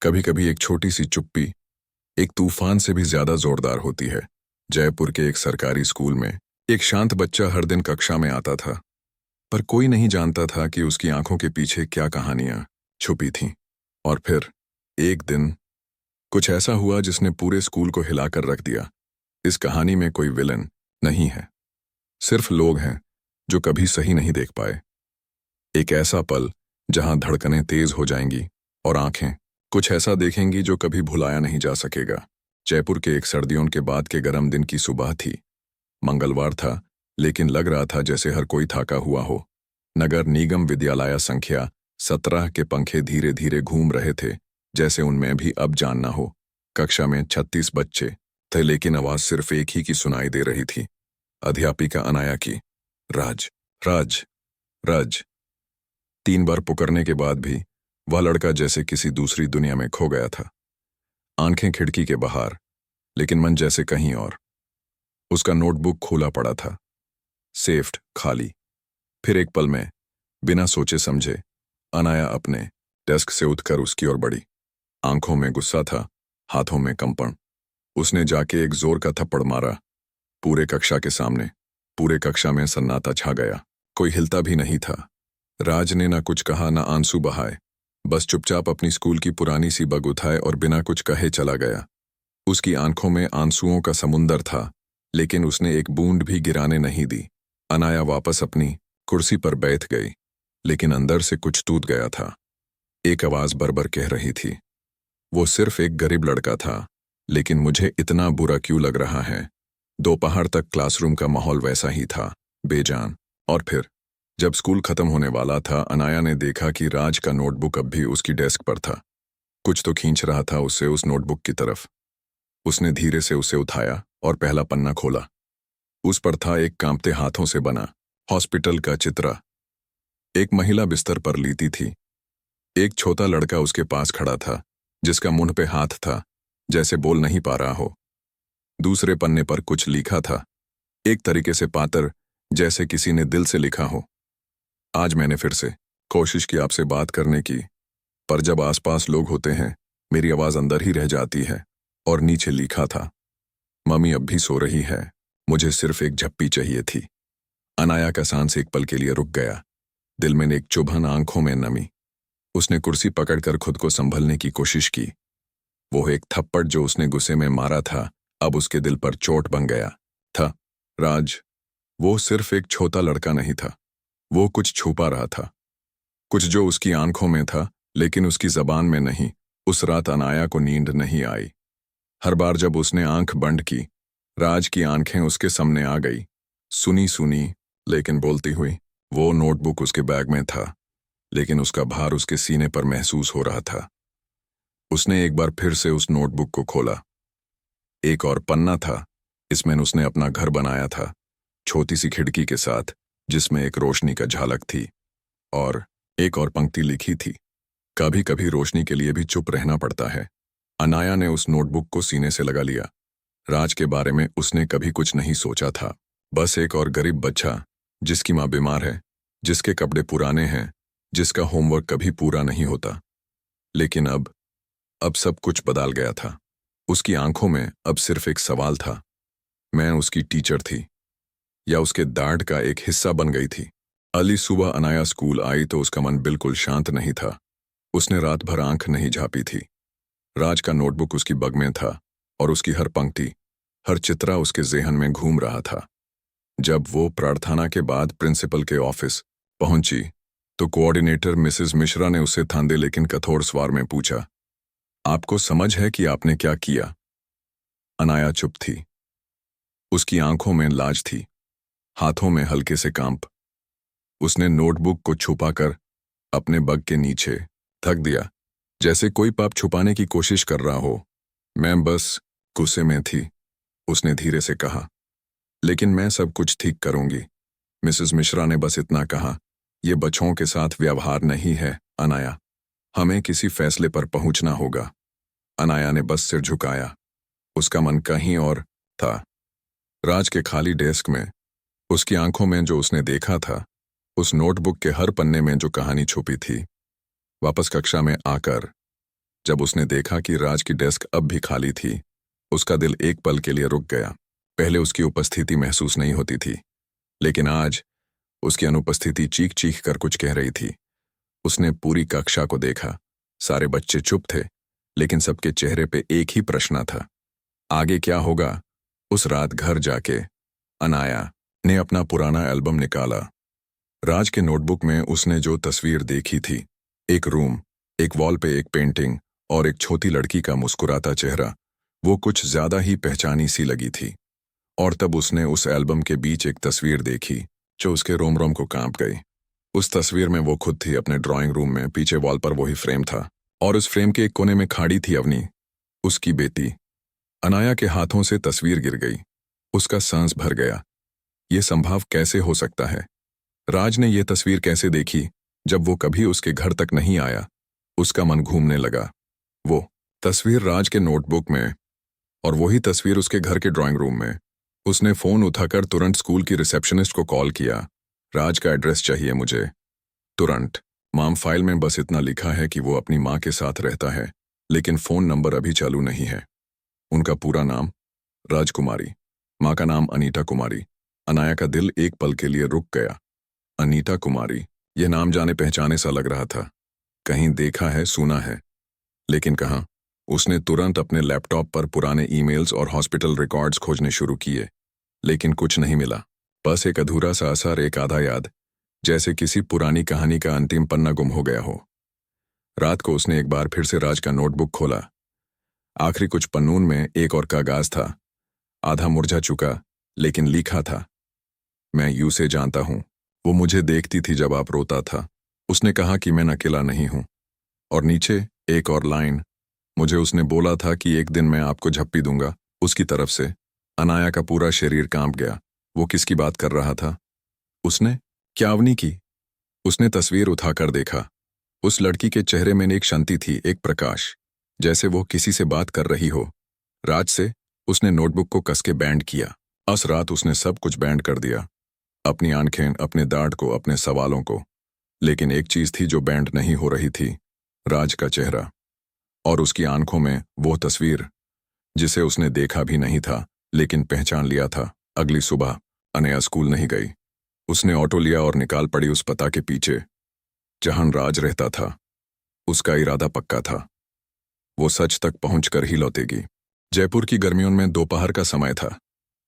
कभी कभी एक छोटी सी चुप्पी एक तूफान से भी ज्यादा जोरदार होती है। जयपुर के एक सरकारी स्कूल में एक शांत बच्चा हर दिन कक्षा में आता था, पर कोई नहीं जानता था कि उसकी आंखों के पीछे क्या कहानियां छुपी थीं। और फिर एक दिन कुछ ऐसा हुआ जिसने पूरे स्कूल को हिलाकर रख दिया। इस कहानी में कोई विलन नहीं है, सिर्फ लोग हैं जो कभी सही नहीं देख पाए। एक ऐसा पल जहां धड़कनें तेज हो जाएंगी और आंखें कुछ ऐसा देखेंगी जो कभी भुलाया नहीं जा सकेगा। जयपुर के एक सर्दियों के बाद के गर्म दिन की सुबह थी। मंगलवार था, लेकिन लग रहा था जैसे हर कोई थाका हुआ हो। नगर निगम विद्यालय संख्या 17 के पंखे धीरे धीरे घूम रहे थे, जैसे उनमें भी अब जान ना हो। कक्षा में 36 बच्चे थे, लेकिन आवाज सिर्फ एक ही की सुनाई दे रही थी, अध्यापिका अनाया की। राज, राज, राज। 3 बार पुकारने के बाद भी वह लड़का जैसे किसी दूसरी दुनिया में खो गया था। आंखें खिड़की के बाहर, लेकिन मन जैसे कहीं और। उसका नोटबुक खोला पड़ा था, सेफ्ट खाली। फिर एक पल में, बिना सोचे समझे, अनाया अपने डेस्क से उठकर उसकी ओर बढ़ी। आंखों में गुस्सा था, हाथों में कंपन। उसने जाके एक जोर का थप्पड़ मारा, पूरे कक्षा के सामने। पूरे कक्षा में सन्नाटा छा गया, कोई हिलता भी नहीं था। राज ने ना कुछ कहा, ना आंसू बहाए, बस चुपचाप अपनी स्कूल की पुरानी सी बग उठाए और बिना कुछ कहे चला गया। उसकी आंखों में आंसुओं का समुंदर था, लेकिन उसने एक बूंद भी गिराने नहीं दी। अनाया वापस अपनी कुर्सी पर बैठ गई, लेकिन अंदर से कुछ टूट गया था। एक आवाज बरबर कह रही थी, वो सिर्फ एक गरीब लड़का था, लेकिन मुझे इतना बुरा क्यों लग रहा है। दोपहर तक क्लासरूम का माहौल वैसा ही था, बेजान। और फिर जब स्कूल खत्म होने वाला था, अनाया ने देखा कि राज का नोटबुक अब भी उसकी डेस्क पर था। कुछ तो खींच रहा था उससे उस नोटबुक की तरफ। उसने धीरे से उसे उठाया और पहला पन्ना खोला। उस पर था एक कांपते हाथों से बना हॉस्पिटल का चित्र। एक महिला बिस्तर पर लेटी थी। एक छोटा लड़का उसके पास खड़ा था, जिसका मुंह पे हाथ था, जैसे बोल नहीं पा रहा हो। दूसरे पन्ने पर कुछ लिखा था, एक तरीके से पातर, जैसे किसी ने दिल से लिखा हो। आज मैंने फिर से कोशिश की आपसे बात करने की, पर जब आसपास लोग होते हैं, मेरी आवाज अंदर ही रह जाती है। और नीचे लिखा था, मम्मी अब भी सो रही है, मुझे सिर्फ एक झप्पी चाहिए थी। अनाया का सांस एक पल के लिए रुक गया, दिल में एक चुभन, आंखों में नमी। उसने कुर्सी पकड़कर खुद को संभलने की कोशिश की। वो एक थप्पड़ जो उसने गुस्से में मारा था, अब उसके दिल पर चोट बन गया था। राज, वो सिर्फ एक छोटा लड़का नहीं था, वो कुछ छुपा रहा था, कुछ जो उसकी आंखों में था, लेकिन उसकी जबान में नहीं। उस रात अनाया को नींद नहीं आई। हर बार जब उसने आंख बंद की, राज की आंखें उसके सामने आ गई, सुनी सुनी लेकिन बोलती हुई। वो नोटबुक उसके बैग में था, लेकिन उसका भार उसके सीने पर महसूस हो रहा था। उसने एक बार फिर से उस नोटबुक को खोला। एक और पन्ना था, इसमें उसने अपना घर बनाया था, छोटी सी खिड़की के साथ, जिसमें एक रोशनी का झलक थी। और एक और पंक्ति लिखी थी, कभी कभी रोशनी के लिए भी चुप रहना पड़ता है। अनाया ने उस नोटबुक को सीने से लगा लिया। राज के बारे में उसने कभी कुछ नहीं सोचा था, बस एक और गरीब बच्चा, जिसकी माँ बीमार है, जिसके कपड़े पुराने हैं, जिसका होमवर्क कभी पूरा नहीं होता। लेकिन अब सब कुछ बदल गया था। उसकी आंखों में अब सिर्फ एक सवाल था, मैं उसकी टीचर थी या उसके डांट का एक हिस्सा बन गई थी। अली सुबह अनाया स्कूल आई तो उसका मन बिल्कुल शांत नहीं था। उसने रात भर आंख नहीं झाँपी थी। राज का नोटबुक उसकी बग में था और उसकी हर पंक्ति, हर चित्रा उसके ज़हन में घूम रहा था। जब वो प्रार्थना के बाद प्रिंसिपल के ऑफिस पहुंची, तो कोऑर्डिनेटर मिसेस मिश्रा ने उससे थांदे लेकिन कठोर स्वर में पूछा, आपको समझ है कि आपने क्या किया? अनाया चुप थी। उसकी आंखों में लाज थी, हाथों में हल्के से कांप। उसने नोटबुक को छुपाकर अपने बग के नीचे थक दिया, जैसे कोई पाप छुपाने की कोशिश कर रहा हो। मैं बस गुस्से में थी, उसने धीरे से कहा, लेकिन मैं सब कुछ ठीक करूंगी। मिसेस मिश्रा ने बस इतना कहा, यह बच्चों के साथ व्यवहार नहीं है अनाया, हमें किसी फैसले पर पहुंचना होगा। अनाया ने बस सिर झुकाया, उसका मन कहीं और था। राज के खाली डेस्क में, उसकी आंखों में जो उसने देखा था, उस नोटबुक के हर पन्ने में जो कहानी छुपी थी। वापस कक्षा में आकर जब उसने देखा कि राज की डेस्क अब भी खाली थी, उसका दिल एक पल के लिए रुक गया। पहले उसकी उपस्थिति महसूस नहीं होती थी, लेकिन आज उसकी अनुपस्थिति चीख चीख कर कुछ कह रही थी। उसने पूरी कक्षा को देखा। सारे बच्चे चुप थे, लेकिन सबके चेहरे पे एक ही प्रश्न था, आगे क्या होगा। उस रात घर जाके अनाया ने अपना पुराना एल्बम निकाला। राज के नोटबुक में उसने जो तस्वीर देखी थी, एक रूम, एक वॉल पे एक पेंटिंग और एक छोटी लड़की का मुस्कुराता चेहरा, वो कुछ ज्यादा ही पहचानी सी लगी थी। और तब उसने उस एल्बम के बीच एक तस्वीर देखी जो उसके रोम रोम को कांप गई। उस तस्वीर में वो खुद थी अपने ड्राइंग रूम में, पीछे वॉल पर वही फ्रेम था और उस फ्रेम के एक कोने में खड़ी थी अवनी, उसकी बेटी। अनाया के हाथों से तस्वीर गिर गई। उसका सांस भर गया। ये संभव कैसे हो सकता है? राज ने ये तस्वीर कैसे देखी जब वो कभी उसके घर तक नहीं आया? उसका मन घूमने लगा। वो तस्वीर राज के नोटबुक में और वही तस्वीर उसके घर के ड्राइंग रूम में। उसने फोन उठाकर तुरंत स्कूल की रिसेप्शनिस्ट को कॉल किया। राज का एड्रेस चाहिए मुझे, तुरंत। माम, फाइल में बस इतना लिखा है कि वो अपनी माँ के साथ रहता है, लेकिन फोन नंबर अभी चालू नहीं है। उनका पूरा नाम राजकुमारी, माँ का नाम अनीता कुमारी। अनाया का दिल एक पल के लिए रुक गया। अनीता कुमारी, यह नाम जाने पहचाने सा लग रहा था। कहीं देखा है, सुना है, लेकिन कहाँ? उसने तुरंत अपने लैपटॉप पर पुराने ईमेल्स और हॉस्पिटल रिकॉर्ड्स खोजने शुरू किए, लेकिन कुछ नहीं मिला। बस एक अधूरा सा असर, एक आधा याद, जैसे किसी पुरानी कहानी का अंतिम पन्ना गुम हो गया हो। रात को उसने एक बार फिर से राज का नोटबुक खोला। आखिरी कुछ पन्नून में एक और कागज था, आधा मुरझा चुका, लेकिन लिखा था, मैं यू से जानता हूं। वो मुझे देखती थी जब आप रोता था। उसने कहा कि मैं अकेला नहीं हूं। और नीचे एक और लाइन, मुझे उसने बोला था कि एक दिन मैं आपको झप्पी दूंगा। उसकी तरफ से अनाया का पूरा शरीर कांप गया। वो किसकी बात कर रहा था? उसने क्या अवनी की? उसने तस्वीर उठाकर देखा। उस लड़की के चेहरे में एक शांति थी, एक प्रकाश, जैसे वो किसी से बात कर रही हो। राज से उसने नोटबुक को कस के बैंड किया। उस रात उसने सब कुछ बैंड कर दिया, अपनी आंखें, अपने दांत को, अपने सवालों को। लेकिन एक चीज थी जो बैंड नहीं हो रही थी, राज का चेहरा और उसकी आंखों में वो तस्वीर जिसे उसने देखा भी नहीं था, लेकिन पहचान लिया था। अगली सुबह अनया स्कूल नहीं गई। उसने ऑटो लिया और निकाल पड़ी उस पता के पीछे जहां राज रहता था। उसका इरादा पक्का था, वो सच तक पहुंचकर ही लौटेगी। जयपुर की गर्मियों में दोपहर का समय था,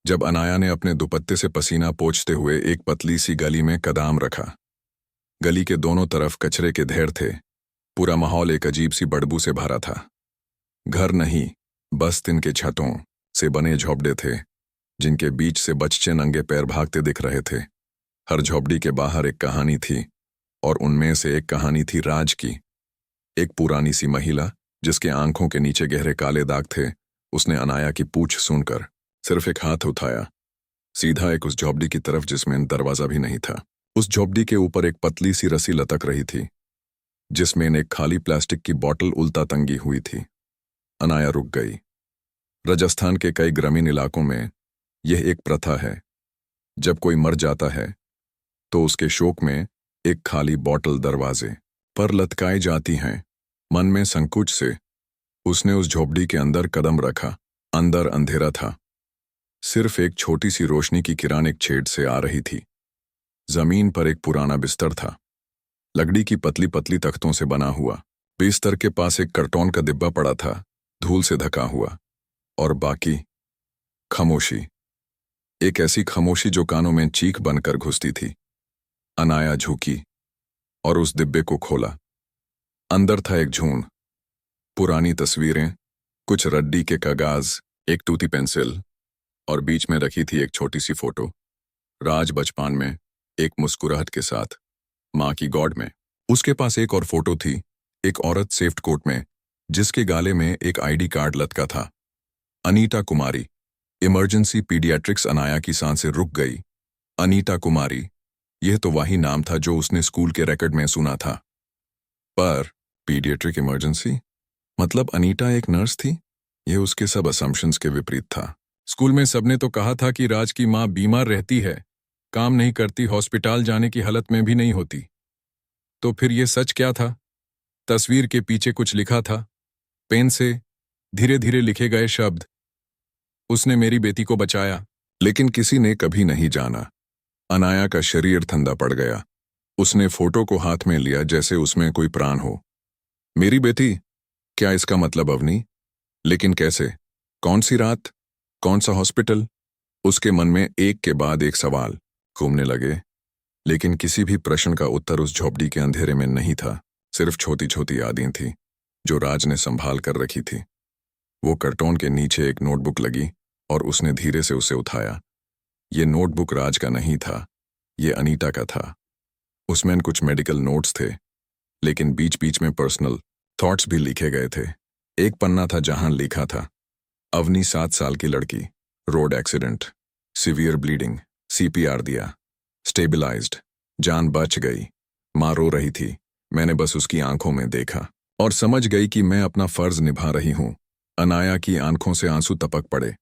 जब अनाया ने अपने दुपट्टे से पसीना पोंछते हुए एक पतली सी गली में कदम रखा। गली के दोनों तरफ कचरे के ढेर थे। पूरा माहौल एक अजीब सी बदबू से भरा था। घर नहीं, बस तिन के छतों से बने झोपड़े थे, जिनके बीच से बच्चे नंगे पैर भागते दिख रहे थे। हर झोपड़ी के बाहर एक कहानी थी, और उनमें से एक कहानी थी राज की। एक पुरानी सी महिला जिसके आंखों के नीचे गहरे काले दाग थे। उसने अनाया की पूछ सुनकर सिर्फ एक हाथ उठाया, सीधा एक उस झोपड़ी की तरफ जिसमें दरवाजा भी नहीं था। उस झोपड़ी के ऊपर एक पतली सी रस्सी लटक रही थी, जिसमें एक खाली प्लास्टिक की बोतल उल्टा टंगी हुई थी। अनाया रुक गई। राजस्थान के कई ग्रामीण इलाकों में यह एक प्रथा है, जब कोई मर जाता है तो उसके शोक में एक खाली बोतल दरवाजे पर लटकाई जाती हैं। मन में संकोच से उसने उस झोपड़ी के अंदर कदम रखा। अंदर अंधेरा था, सिर्फ एक छोटी सी रोशनी की किरण एक छेद से आ रही थी। जमीन पर एक पुराना बिस्तर था, लकड़ी की पतली पतली तख्तों से बना हुआ। बिस्तर के पास एक कार्टून का डिब्बा पड़ा था, धूल से ढका हुआ। और बाकी खामोशी, एक ऐसी खामोशी जो कानों में चीख बनकर घुसती थी। अनाया झुकी और उस डिब्बे को खोला। अंदर था एक झून, पुरानी तस्वीरें, कुछ रद्दी के कागज, एक टूटी पेंसिल, और बीच में रखी थी एक छोटी सी फोटो। राज बचपन में, एक मुस्कुराहट के साथ, माँ की गोद में। उसके पास एक और फोटो थी, एक औरत सेफ्ट कोट में, जिसके गाले में एक आईडी कार्ड लटका था। अनीता कुमारी, इमरजेंसी पीडियाट्रिक्स। अनाया की सांसें रुक गई। अनीता कुमारी, यह तो वही नाम था जो उसने स्कूल के रिकॉर्ड में सुना था। पर पीडियाट्रिक इमरजेंसी मतलब अनीता एक नर्स थी? यह उसके सब असम्पशंस के विपरीत था। स्कूल में सबने तो कहा था कि राज की माँ बीमार रहती है, काम नहीं करती, हॉस्पिटल जाने की हालत में भी नहीं होती। तो फिर यह सच क्या था? तस्वीर के पीछे कुछ लिखा था, पेन से धीरे धीरे लिखे गए शब्द, उसने मेरी बेटी को बचाया। लेकिन किसी ने कभी नहीं जाना। अनाया का शरीर ठंडा पड़ गया। उसने फोटो को हाथ में लिया जैसे उसमें कोई प्राण हो। मेरी बेटी? क्या इसका मतलब अवनी? लेकिन कैसे? कौन सी रात? कौन सा हॉस्पिटल? उसके मन में एक के बाद एक सवाल घूमने लगे, लेकिन किसी भी प्रश्न का उत्तर उस झोपड़ी के अंधेरे में नहीं था। सिर्फ छोटी छोटी यादें थी जो राज ने संभाल कर रखी थी। वो कार्टून के नीचे एक नोटबुक लगी और उसने धीरे से उसे उठाया। ये नोटबुक राज का नहीं था, ये अनीता का था। उसमें कुछ मेडिकल नोट्स थे, लेकिन बीच बीच में पर्सनल थॉट्स भी लिखे गए थे। एक पन्ना था जहां लिखा था, अवनी 7 साल की लड़की, road accident, severe bleeding, CPR दिया, स्टेबलाइज्ड, जान बच गई। माँ रो रही थी। मैंने बस उसकी आंखों में देखा और समझ गई कि मैं अपना फर्ज निभा रही हूं। अनाया की आंखों से आंसू टपक पड़े।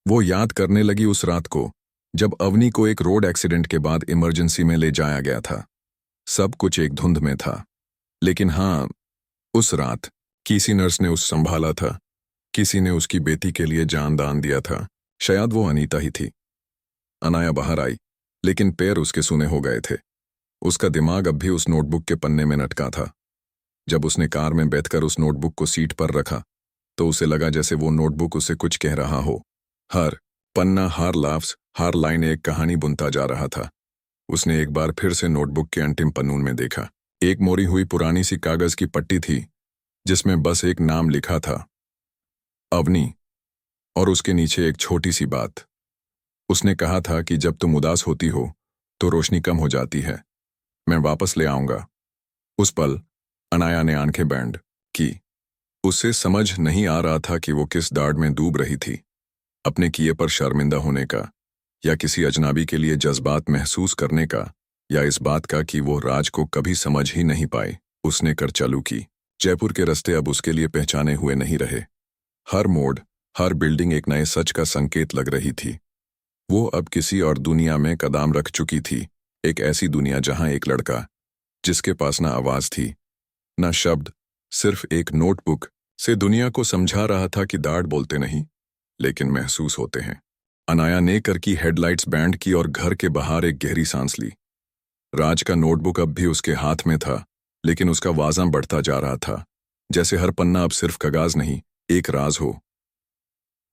वो याद करने लगी उस रात को जब अवनी को एक रोड एक्सीडेंट के बाद इमरजेंसी में ले जाया गया था। सब कुछ एक धुंध में था, लेकिन हाँ, उस रात किसी नर्स ने उसे संभाला था, किसी ने उसकी बेटी के लिए जान दान दिया था। शायद वो अनीता ही थी। अनाया बाहर आई, लेकिन पैर उसके सूने हो गए थे। उसका दिमाग अब भी उस नोटबुक के पन्ने में लटका था। जब उसने कार में बैठकर उस नोटबुक को सीट पर रखा तो उसे लगा जैसे वो नोटबुक उसे कुछ कह रहा हो। हर पन्ना, हर लफ्ज, हर लाइन एक कहानी बुनता जा रहा था। उसने एक बार फिर से नोटबुक के अंतिम पन्नून में देखा। एक मोड़ी हुई पुरानी सी कागज की पट्टी थी जिसमें बस एक नाम लिखा था, अवनी, और उसके नीचे एक छोटी सी बात। उसने कहा था कि जब तुम उदास होती हो तो रोशनी कम हो जाती है, मैं वापस ले आऊंगा। उस पल अनाया ने आंखें बैंड की। उससे समझ नहीं आ रहा था कि वो किस दाड़ में डूब रही थी, अपने किए पर शर्मिंदा होने का, या किसी अजनबी के लिए जज्बात महसूस करने का, या इस बात का कि वो राज को कभी समझ ही नहीं पाई। उसने कर चालू की। जयपुर के रास्ते अब उसके लिए पहचाने हुए नहीं रहे। हर मोड़, हर बिल्डिंग एक नए सच का संकेत लग रही थी। वो अब किसी और दुनिया में कदम रख चुकी थी। एक ऐसी दुनिया जहां एक लड़का, जिसके पास ना आवाज थी, ना शब्द, सिर्फ एक नोटबुक से दुनिया को समझा रहा था कि दाढ़ बोलते नहीं, लेकिन महसूस होते हैं। अनाया ने कर की हेडलाइट्स बैंड की और घर के बाहर एक गहरी सांस ली। राज का नोटबुक अब भी उसके हाथ में था, लेकिन उसका वजन बढ़ता जा रहा था, जैसे हर पन्ना अब सिर्फ कागज नहीं, एक राज हो।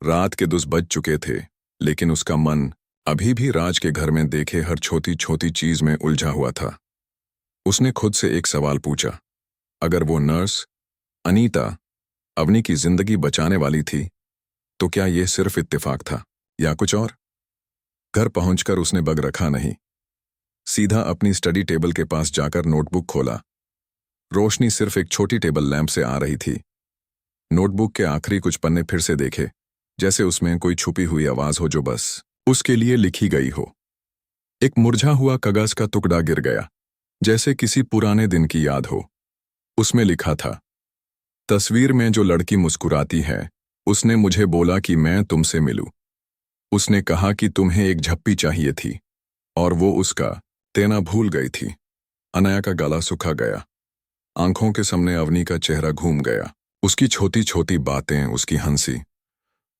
रात के 10 बज चुके थे, लेकिन उसका मन अभी भी राज के घर में देखे हर छोटी छोटी चीज में उलझा हुआ था। उसने खुद से एक सवाल पूछा, अगर वो नर्स अनीता अवनी की जिंदगी बचाने वाली थी, तो क्या यह सिर्फ इत्तेफाक था या कुछ और? घर पहुंचकर उसने बग रखा नहीं, सीधा अपनी स्टडी टेबल के पास जाकर नोटबुक खोला। रोशनी सिर्फ एक छोटी टेबल लैंप से आ रही थी। नोटबुक के आखिरी कुछ पन्ने फिर से देखे, जैसे उसमें कोई छुपी हुई आवाज हो जो बस उसके लिए लिखी गई हो। एक मुरझा हुआ कागज का टुकड़ा गिर गया, जैसे किसी पुराने दिन की याद हो। उसमें लिखा था, तस्वीर में जो लड़की मुस्कुराती है, उसने मुझे बोला कि मैं तुमसे मिलूं। उसने कहा कि तुम्हें एक झप्पी चाहिए थी, और वो उसका तेना भूल गई थी। अनाया का गला सूखा गया। आंखों के सामने अवनी का चेहरा घूम गया। उसकी छोटी छोटी बातें, उसकी हंसी,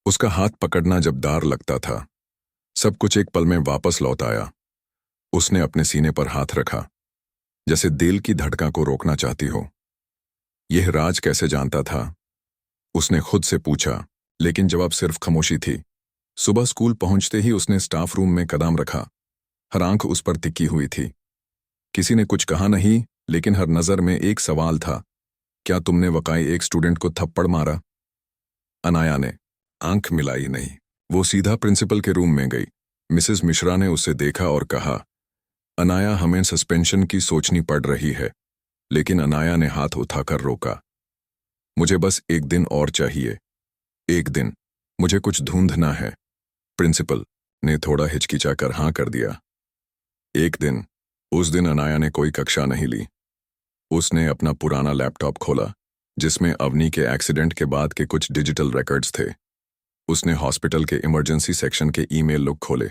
उसका हाथ पकड़ना जब दार लगता था, सब कुछ एक पल में वापस लौट आया। उसने अपने सीने पर हाथ रखा, जैसे दिल की धड़कन को रोकना चाहती हो। यह राज कैसे जानता था? उसने खुद से पूछा, लेकिन जवाब सिर्फ खामोशी थी। सुबह स्कूल पहुंचते ही उसने स्टाफ रूम में कदम रखा। हर आंख उस पर टिकी हुई थी। किसी ने कुछ कहा नहीं, लेकिन हर नजर में एक सवाल था, क्या तुमने वाकई एक स्टूडेंट को थप्पड़ मारा? अनाया ने आंख मिलाई नहीं। वो सीधा प्रिंसिपल के रूम में गई। मिसेस मिश्रा ने उसे देखा और कहा, अनाया, हमें सस्पेंशन की सोचनी पड़ रही है। लेकिन अनाया ने हाथ उठाकर रोका। मुझे बस एक दिन और चाहिए, एक दिन, मुझे कुछ ढूंढना है। प्रिंसिपल ने थोड़ा हिचकिचाकर हाँ कर दिया। एक दिन, उस दिन अनाया ने कोई कक्षा नहीं ली। उसने अपना पुराना लैपटॉप खोला, जिसमें अवनी के एक्सीडेंट के बाद के कुछ डिजिटल रिकॉर्ड्स थे। उसने हॉस्पिटल के इमरजेंसी सेक्शन के ईमेल लॉग खोले।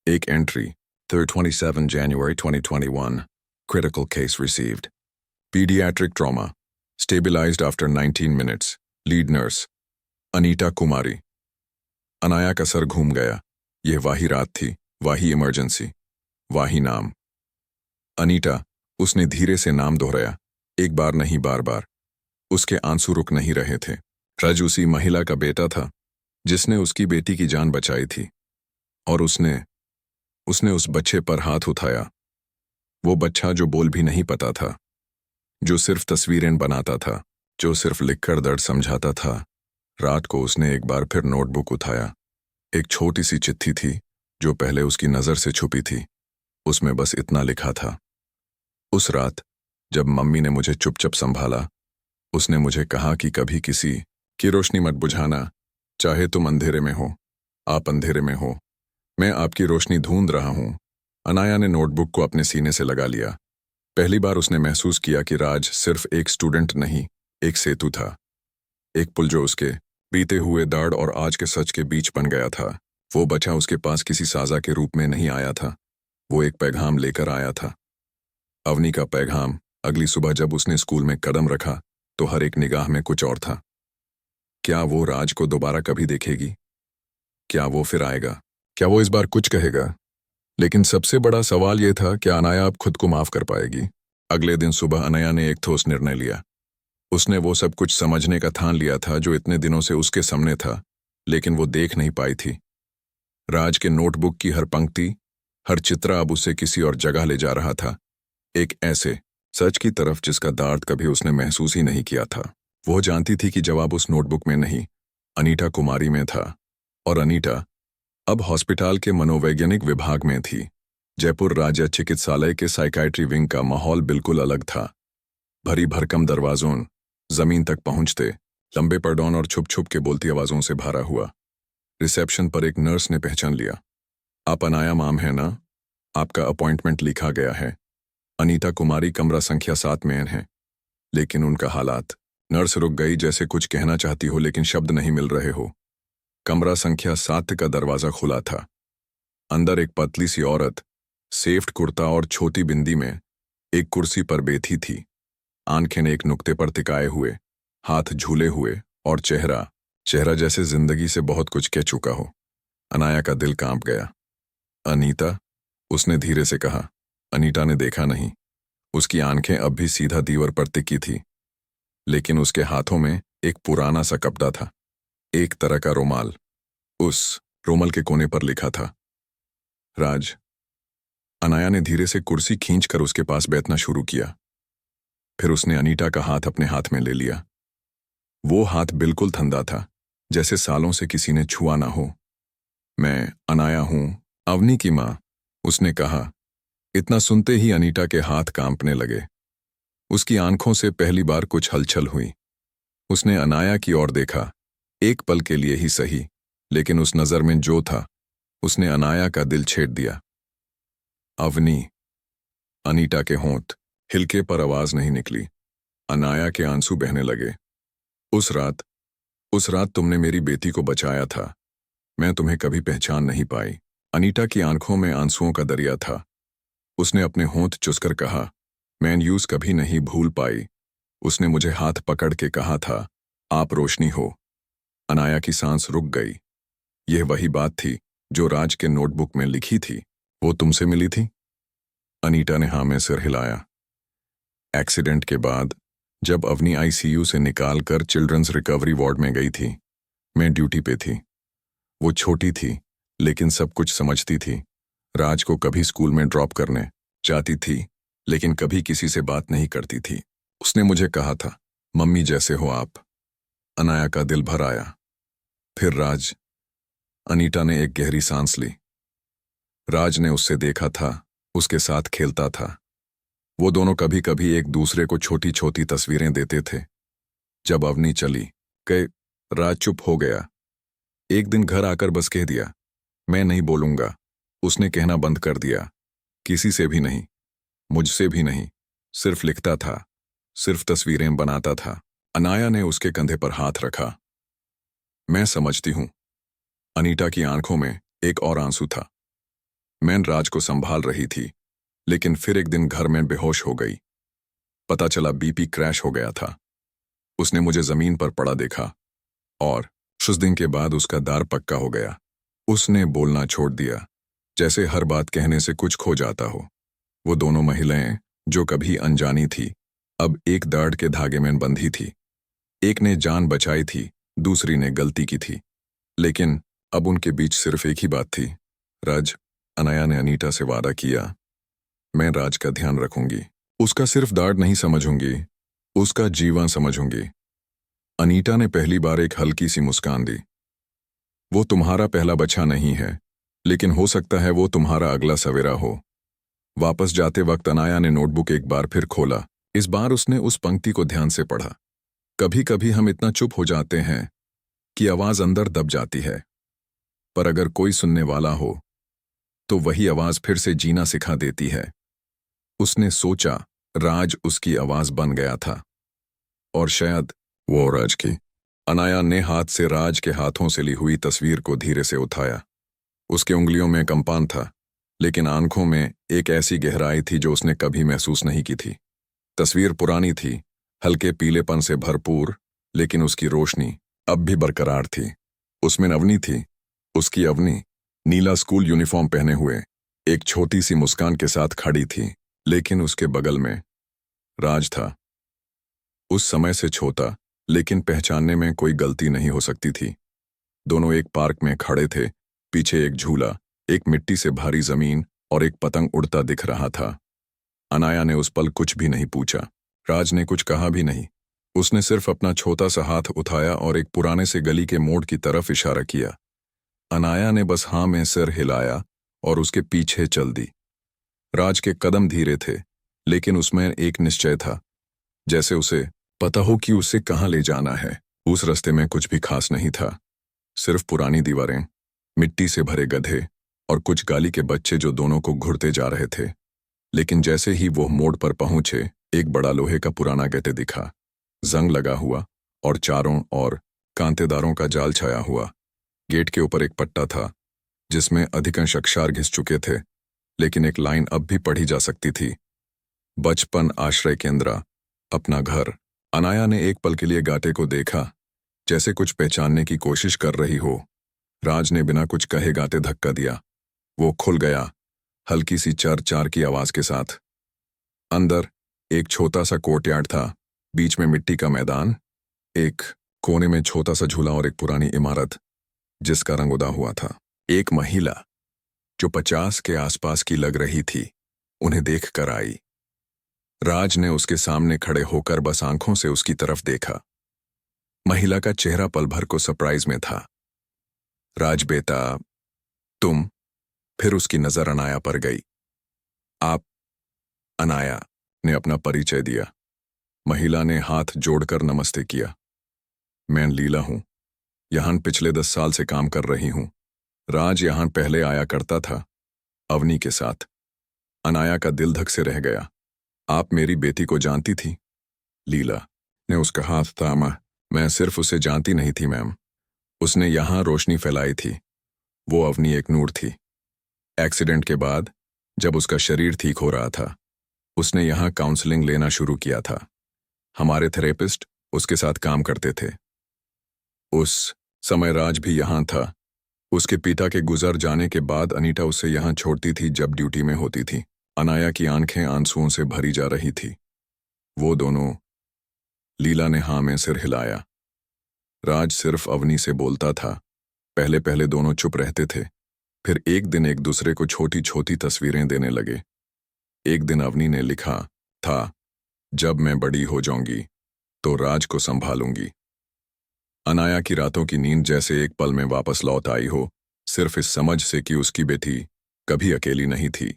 एक entry, 27 January 2021, critical case received. Pediatric trauma, stabilized after 19 minutes. Lead nurse Anita Kumari. Anaya का सर घूम गया। यह वाही रात थी, वाही इमरजेंसी, वाही नाम। अनीटा, उसने धीरे से नाम दोहराया, एक बार नहीं बार बार। उसके आंसू रुक नहीं रहे थे। रज उसी महिला का बेटा था जिसने उसकी बेटी की जान बचाई थी। और उसने उसने उस बच्चे पर हाथ उठाया। वो बच्चा जो बोल भी नहीं पता था, जो सिर्फ तस्वीरें बनाता था, जो सिर्फ लिखकर दर्द समझाता था। रात को उसने एक बार फिर नोटबुक उठाया। एक छोटी सी चिट्ठी थी जो पहले उसकी नजर से छुपी थी। उसमें बस इतना लिखा था। उस रात जब मम्मी ने मुझे चुपचाप संभाला, उसने मुझे कहा कि कभी किसी की रोशनी मत बुझाना, चाहे तुम अंधेरे में हो, आप अंधेरे में हो, मैं आपकी रोशनी ढूंढ रहा हूं। अनाया ने नोटबुक को अपने सीने से लगा लिया। पहली बार उसने महसूस किया कि राज सिर्फ एक स्टूडेंट नहीं, एक सेतु था। एक पुल जो उसके बीते हुए दाढ़ और आज के सच के बीच बन गया था। वो बच्चा उसके पास किसी साजा के रूप में नहीं आया था, वो एक पैगाम लेकर आया था। अवनी का पैगाम। अगली सुबह जब उसने स्कूल में कदम रखा तो हर एक निगाह में कुछ और था। क्या वो राज को दोबारा कभी देखेगी? क्या वो फिर आएगा? क्या वो इस बार कुछ कहेगा? लेकिन सबसे बड़ा सवाल यह था, क्या अनाया अब खुद को माफ कर पाएगी? अगले दिन सुबह अनाया ने एक ठोस निर्णय लिया। उसने वो सब कुछ समझने का ठान लिया था जो इतने दिनों से उसके सामने था, लेकिन वो देख नहीं पाई थी। राज के नोटबुक की हर पंक्ति, हर चित्र अब उसे किसी और जगह ले जा रहा था, एक ऐसे सच की तरफ जिसका दर्द कभी उसने महसूस ही नहीं किया था। वो जानती थी कि जवाब उस नोटबुक में नहीं, अनीटा कुमारी में था। और अनीटा अब हॉस्पिटल के मनोवैज्ञानिक विभाग में थी। जयपुर राज्य चिकित्सालय के साइकाइट्री विंग का माहौल बिल्कुल अलग था। भरी भरकम दरवाजों, जमीन तक पहुंचते लंबे पर्दों और छुप छुप के बोलती आवाजों से भरा हुआ। रिसेप्शन पर एक नर्स ने पहचान लिया। आप अनाया माम है ना? आपका अपॉइंटमेंट लिखा गया है। अनीता कुमारी कमरा संख्या 7 में है। लेकिन उनका हालात। नर्स रुक गई, जैसे कुछ कहना चाहती हो लेकिन शब्द नहीं मिल रहे हो। कमरा संख्या 7 का दरवाजा खुला था। अंदर एक पतली सी औरत, सेफ्ट कुर्ता और छोटी बिंदी में, एक कुर्सी पर बैठी थी। आंखें एक नुक्ते पर टिकाए हुए, हाथ झूले हुए और चेहरा चेहरा जैसे जिंदगी से बहुत कुछ कह चुका हो। अनाया का दिल कांप गया। अनीता, उसने धीरे से कहा। अनीता ने देखा नहीं। उसकी आंखें अब भी सीधा दीवार पर टिकी थी, लेकिन उसके हाथों में एक पुराना सा कपड़ा था, एक तरह का रुमाल। उस रुमाल के कोने पर लिखा था, राज। अनाया ने धीरे से कुर्सी खींचकर उसके पास बैठना शुरू किया। फिर उसने अनीता का हाथ अपने हाथ में ले लिया। वो हाथ बिल्कुल ठंडा था, जैसे सालों से किसी ने छुआ ना हो। मैं अनाया हूं, अवनी की मां, उसने कहा। इतना सुनते ही अनीता के हाथ कांपने लगे। उसकी आंखों से पहली बार कुछ हलचल हुई। उसने अनाया की ओर देखा, एक पल के लिए ही सही, लेकिन उस नजर में जो था उसने अनाया का दिल छेड़ दिया। अवनी। अनीता के होंठ हिलके पर आवाज नहीं निकली। अनाया के आंसू बहने लगे। उस रात तुमने मेरी बेटी को बचाया था। मैं तुम्हें कभी पहचान नहीं पाई। अनीता की आंखों में आंसुओं का दरिया था। उसने अपने होंठ चुसकर कहा, मैं यूज कभी नहीं भूल पाई। उसने मुझे हाथ पकड़ के कहा था, आप रोशनी हो। अनाया की सांस रुक गई। यह वही बात थी जो राज के नोटबुक में लिखी थी। वो तुमसे मिली थी? अनीता ने हाँ में सिर हिलाया। एक्सीडेंट के बाद जब अवनी आईसीयू से निकालकर चिल्ड्रंस रिकवरी वार्ड में गई थी, मैं ड्यूटी पे थी। वो छोटी थी लेकिन सब कुछ समझती थी। राज को कभी स्कूल में ड्रॉप करने जाती थी, लेकिन कभी किसी से बात नहीं करती थी। उसने मुझे कहा था, मम्मी जैसे हो आप। अनाया का दिल भर आया। फिर राज। अनीता ने एक गहरी सांस ली। राज ने उससे देखा था, उसके साथ खेलता था। वो दोनों कभी कभी एक दूसरे को छोटी छोटी तस्वीरें देते थे। जब अवनी चली गई, राज चुप हो गया। एक दिन घर आकर बस कह दिया, मैं नहीं बोलूंगा। उसने कहना बंद कर दिया। किसी से भी नहीं, मुझसे भी नहीं। सिर्फ लिखता था, सिर्फ तस्वीरें बनाता था। अनाया ने उसके कंधे पर हाथ रखा। मैं समझती हूं। अनीता की आंखों में एक और आंसू था। मैं राज को संभाल रही थी, लेकिन फिर एक दिन घर में बेहोश हो गई। पता चला बीपी क्रैश हो गया था। उसने मुझे जमीन पर पड़ा देखा और कुछ दिन के बाद उसका दार पक्का हो गया। उसने बोलना छोड़ दिया, जैसे हर बात कहने से कुछ खो जाता हो। वो दोनों महिलाएं जो कभी अनजानी थी, अब एक दाढ़ के धागे में बंधी थी। एक ने जान बचाई थी, दूसरी ने गलती की थी। लेकिन अब उनके बीच सिर्फ एक ही बात थी, राज। अनाया ने अनीता से वादा किया, मैं राज का ध्यान रखूंगी, उसका सिर्फ दाढ़ नहीं समझूंगी, उसका जीवन समझूंगी। अनीता ने पहली बार एक हल्की सी मुस्कान दी। वो तुम्हारा पहला बच्चा नहीं है, लेकिन हो सकता है वो तुम्हारा अगला सवेरा हो। वापस जाते वक्त अनाया ने नोटबुक एक बार फिर खोला। इस बार उसने उस पंक्ति को ध्यान से पढ़ा। कभी कभी हम इतना चुप हो जाते हैं कि आवाज अंदर दब जाती है, पर अगर कोई सुनने वाला हो तो वही आवाज फिर से जीना सिखा देती है। उसने सोचा, राज उसकी आवाज बन गया था, और शायद वो राज की। अनाया ने हाथ से राज के हाथों से ली हुई तस्वीर को धीरे से उठाया। उसके उंगलियों में कंपान था, लेकिन आंखों में एक ऐसी गहराई थी जो उसने कभी महसूस नहीं की थी। तस्वीर पुरानी थी, हल्के पीलेपन से भरपूर, लेकिन उसकी रोशनी अब भी बरकरार थी। उसमें अवनी थी, उसकी अवनी, नीला स्कूल यूनिफॉर्म पहने हुए, एक छोटी सी मुस्कान के साथ खड़ी थी। लेकिन उसके बगल में राज था, उस समय से छोटा, लेकिन पहचानने में कोई गलती नहीं हो सकती थी। दोनों एक पार्क में खड़े थे, पीछे एक झूला, एक मिट्टी से भारी जमीन और एक पतंग उड़ता दिख रहा था। अनाया ने उस पल कुछ भी नहीं पूछा, राज ने कुछ कहा भी नहीं। उसने सिर्फ अपना छोटा सा हाथ उठाया और एक पुराने से गली के मोड़ की तरफ इशारा किया। अनाया ने बस हाँ में सिर हिलाया और उसके पीछे चल दी। राज के कदम धीरे थे, लेकिन उसमें एक निश्चय था, जैसे उसे पता हो कि उसे कहाँ ले जाना है। उस रास्ते में कुछ भी खास नहीं था, सिर्फ पुरानी दीवारें, मिट्टी से भरे गधे और कुछ गाली के बच्चे जो दोनों को घुरते जा रहे थे। लेकिन जैसे ही वो मोड़ पर पहुंचे, एक बड़ा लोहे का पुराना गेट दिखा, जंग लगा हुआ और चारों ओर कांतेदारों का जाल छाया हुआ। गेट के ऊपर एक पट्टा था जिसमें अधिकांश अक्षर घिस चुके थे, लेकिन एक लाइन अब भी पढ़ी जा सकती थी, बचपन आश्रय केंद्र, अपना घर। अनाया ने एक पल के लिए गाटे को देखा, जैसे कुछ पहचानने की कोशिश कर रही हो। राज ने बिना कुछ कहे गाटे धक्का दिया। वो खुल गया, हल्की सी चर चार की आवाज के साथ। अंदर एक छोटा सा कोर्टयार्ड था, बीच में मिट्टी का मैदान, एक कोने में छोटा सा झूला और एक पुरानी इमारत जिसका रंग उदा हुआ था। एक महिला जो 50 के आसपास की लग रही थी, उन्हें देख कर आई। राज ने उसके सामने खड़े होकर बस आंखों से उसकी तरफ देखा। महिला का चेहरा पल भर को सरप्राइज में था। राज बेटा, तुम? फिर उसकी नजर अनाया पर गई। आप? अनाया ने अपना परिचय दिया। महिला ने हाथ जोड़कर नमस्ते किया। मैं लीला हूं, यहां पिछले 10 साल से काम कर रही हूं। राज यहां पहले आया करता था, अवनी के साथ। अनाया का दिल धक से रह गया। आप मेरी बेटी को जानती थी? लीला ने उसका हाथ थामा। मैं सिर्फ उसे जानती नहीं थी मैम, उसने यहां रोशनी फैलाई थी। वो अवनी एक नूर थी। एक्सीडेंट के बाद जब उसका शरीर ठीक हो रहा था, उसने यहां काउंसलिंग लेना शुरू किया था। हमारे थेरेपिस्ट उसके साथ काम करते थे। उस समय राज भी यहां था। उसके पिता के गुजर जाने के बाद अनीता उसे यहां छोड़ती थी जब ड्यूटी में होती थी। अनाया की आंखें आंसुओं से भरी जा रही थी। वो दोनों? लीला ने हाँ में सिर हिलाया। राज सिर्फ अवनी से बोलता था। पहले पहले दोनों चुप रहते थे, फिर एक दिन एक दूसरे को छोटी छोटी तस्वीरें देने लगे। एक दिन अवनी ने लिखा था, जब मैं बड़ी हो जाऊंगी तो राज को संभालूंगी। अनाया की रातों की नींद जैसे एक पल में वापस लौट आई हो, सिर्फ इस समझ से कि उसकी बेटी कभी अकेली नहीं थी।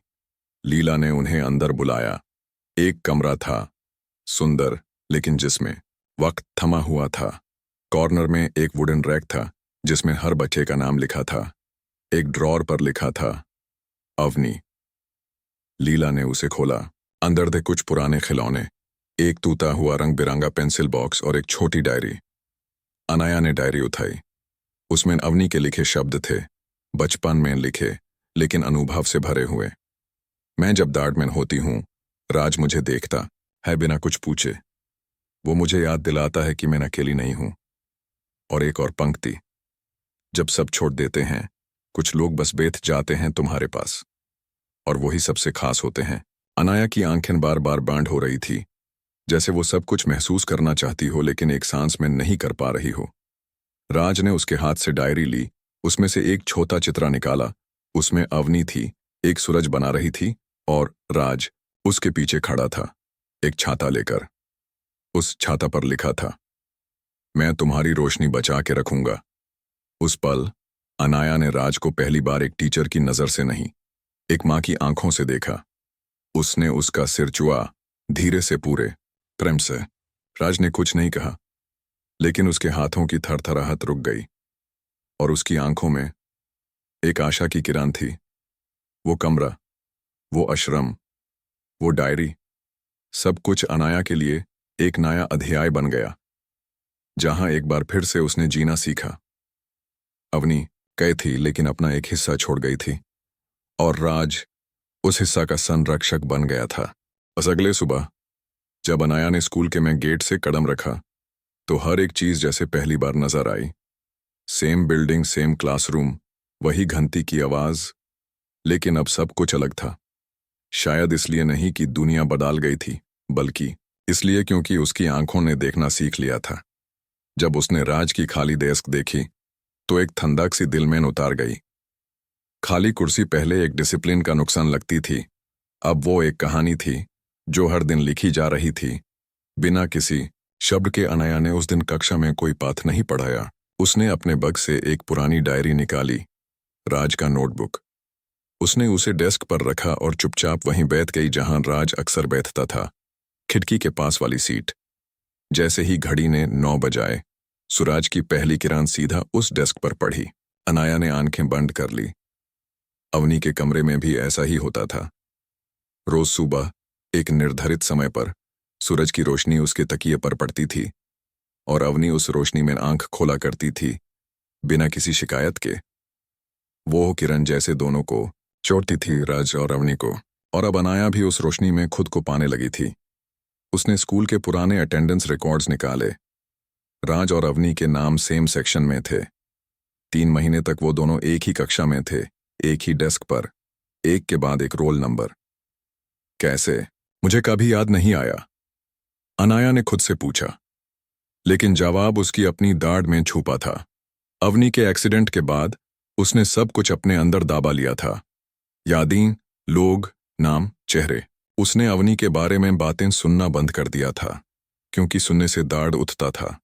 लीला ने उन्हें अंदर बुलाया। एक कमरा था, सुंदर, लेकिन जिसमें वक्त थमा हुआ था। कॉर्नर में एक वुडन रैक था जिसमें हर बच्चे का नाम लिखा था। एक ड्रॉर पर लिखा था, अवनी। लीला ने उसे खोला। अंदर थे कुछ पुराने खिलौने, एक टूटा हुआ रंग बिरंगा पेंसिल बॉक्स और एक छोटी डायरी। अनाया ने डायरी उठाई। उसमें अवनी के लिखे शब्द थे, बचपन में लिखे, लेकिन अनुभव से भरे हुए। मैं जब दार्ड में होती हूँ, राज मुझे देखता है बिना कुछ पूछे। वो मुझे याद दिलाता है कि मैं अकेली नहीं हूं। और एक और पंक्ति, जब सब छोड़ देते हैं, कुछ लोग बस बैठ जाते हैं तुम्हारे पास, और वही सबसे खास होते हैं। अनाया की आंखें बार बार बांड हो रही थी, जैसे वो सब कुछ महसूस करना चाहती हो लेकिन एक सांस में नहीं कर पा रही हो। राज ने उसके हाथ से डायरी ली, उसमें से एक छोटा चित्र निकाला। उसमें अवनी थी, एक सूरज बना रही थी, और राज उसके पीछे खड़ा था, एक छाता लेकर। उस छाता पर लिखा था, मैं तुम्हारी रोशनी बचा के रखूंगा। उस पल अनाया ने राज को पहली बार एक टीचर की नजर से नहीं, एक मां की आंखों से देखा। उसने उसका सिर छुआ, धीरे से, पूरे प्रेम से। राज ने कुछ नहीं कहा, लेकिन उसके हाथों की थरथराहट रुक गई, और उसकी आंखों में एक आशा की किरण थी। वो कमरा, वो आश्रम, वो डायरी, सब कुछ अनाया के लिए एक नया अध्याय बन गया, जहां एक बार फिर से उसने जीना सीखा। अवनी कैद थी लेकिन अपना एक हिस्सा छोड़ गई थी, और राज उस हिस्सा का संरक्षक बन गया था। बस अगले सुबह जब अनाया ने स्कूल के में गेट से कदम रखा, तो हर एक चीज जैसे पहली बार नजर आई। सेम बिल्डिंग, सेम क्लासरूम, वही घंटी की आवाज, लेकिन अब सब कुछ अलग था। शायद इसलिए नहीं कि दुनिया बदल गई थी, बल्कि इसलिए क्योंकि उसकी आंखों ने देखना सीख लिया था। जब उसने राज की खाली डेस्क देखी, तो एक ठंडक सी दिल में उतार गई। खाली कुर्सी पहले एक डिसिप्लिन का नुकसान लगती थी, अब वो एक कहानी थी जो हर दिन लिखी जा रही थी, बिना किसी शब्द के। अनाया ने उस दिन कक्षा में कोई पाठ नहीं पढ़ाया। उसने अपने बैग से एक पुरानी डायरी निकाली, राज का नोटबुक। उसने उसे डेस्क पर रखा और चुपचाप वहीं बैठ गई जहां राज अक्सर बैठता था, खिड़की के पास वाली सीट। जैसे ही घड़ी ने 9 बजाए, सूरज की पहली किरण सीधा उस डेस्क पर पड़ी। अनाया ने आंखें बंद कर ली। अवनी के कमरे में भी ऐसा ही होता था। रोज सुबह एक निर्धारित समय पर सूरज की रोशनी उसके तकिए पर पड़ती थी, और अवनी उस रोशनी में आंख खोला करती थी, बिना किसी शिकायत के। वो किरण जैसे दोनों को चोटती थी, राज और अवनी को। और अब अनाया भी उस रोशनी में खुद को पाने लगी थी। उसने स्कूल के पुराने अटेंडेंस रिकॉर्ड्स निकाले। राज और अवनी के नाम सेम सेक्शन में थे। 3 महीने तक वो दोनों एक ही कक्षा में थे, एक ही डेस्क पर, एक के बाद एक रोल नंबर। कैसे? मुझे कभी याद नहीं आया, अनाया ने खुद से पूछा, लेकिन जवाब उसकी अपनी दाढ़ में छुपा था। अवनी के एक्सीडेंट के बाद उसने सब कुछ अपने अंदर दाबा लिया था। यादें, लोग, नाम, चेहरे। उसने अवनी के बारे में बातें सुनना बंद कर दिया था, क्योंकि सुनने से दाढ़ उठता था।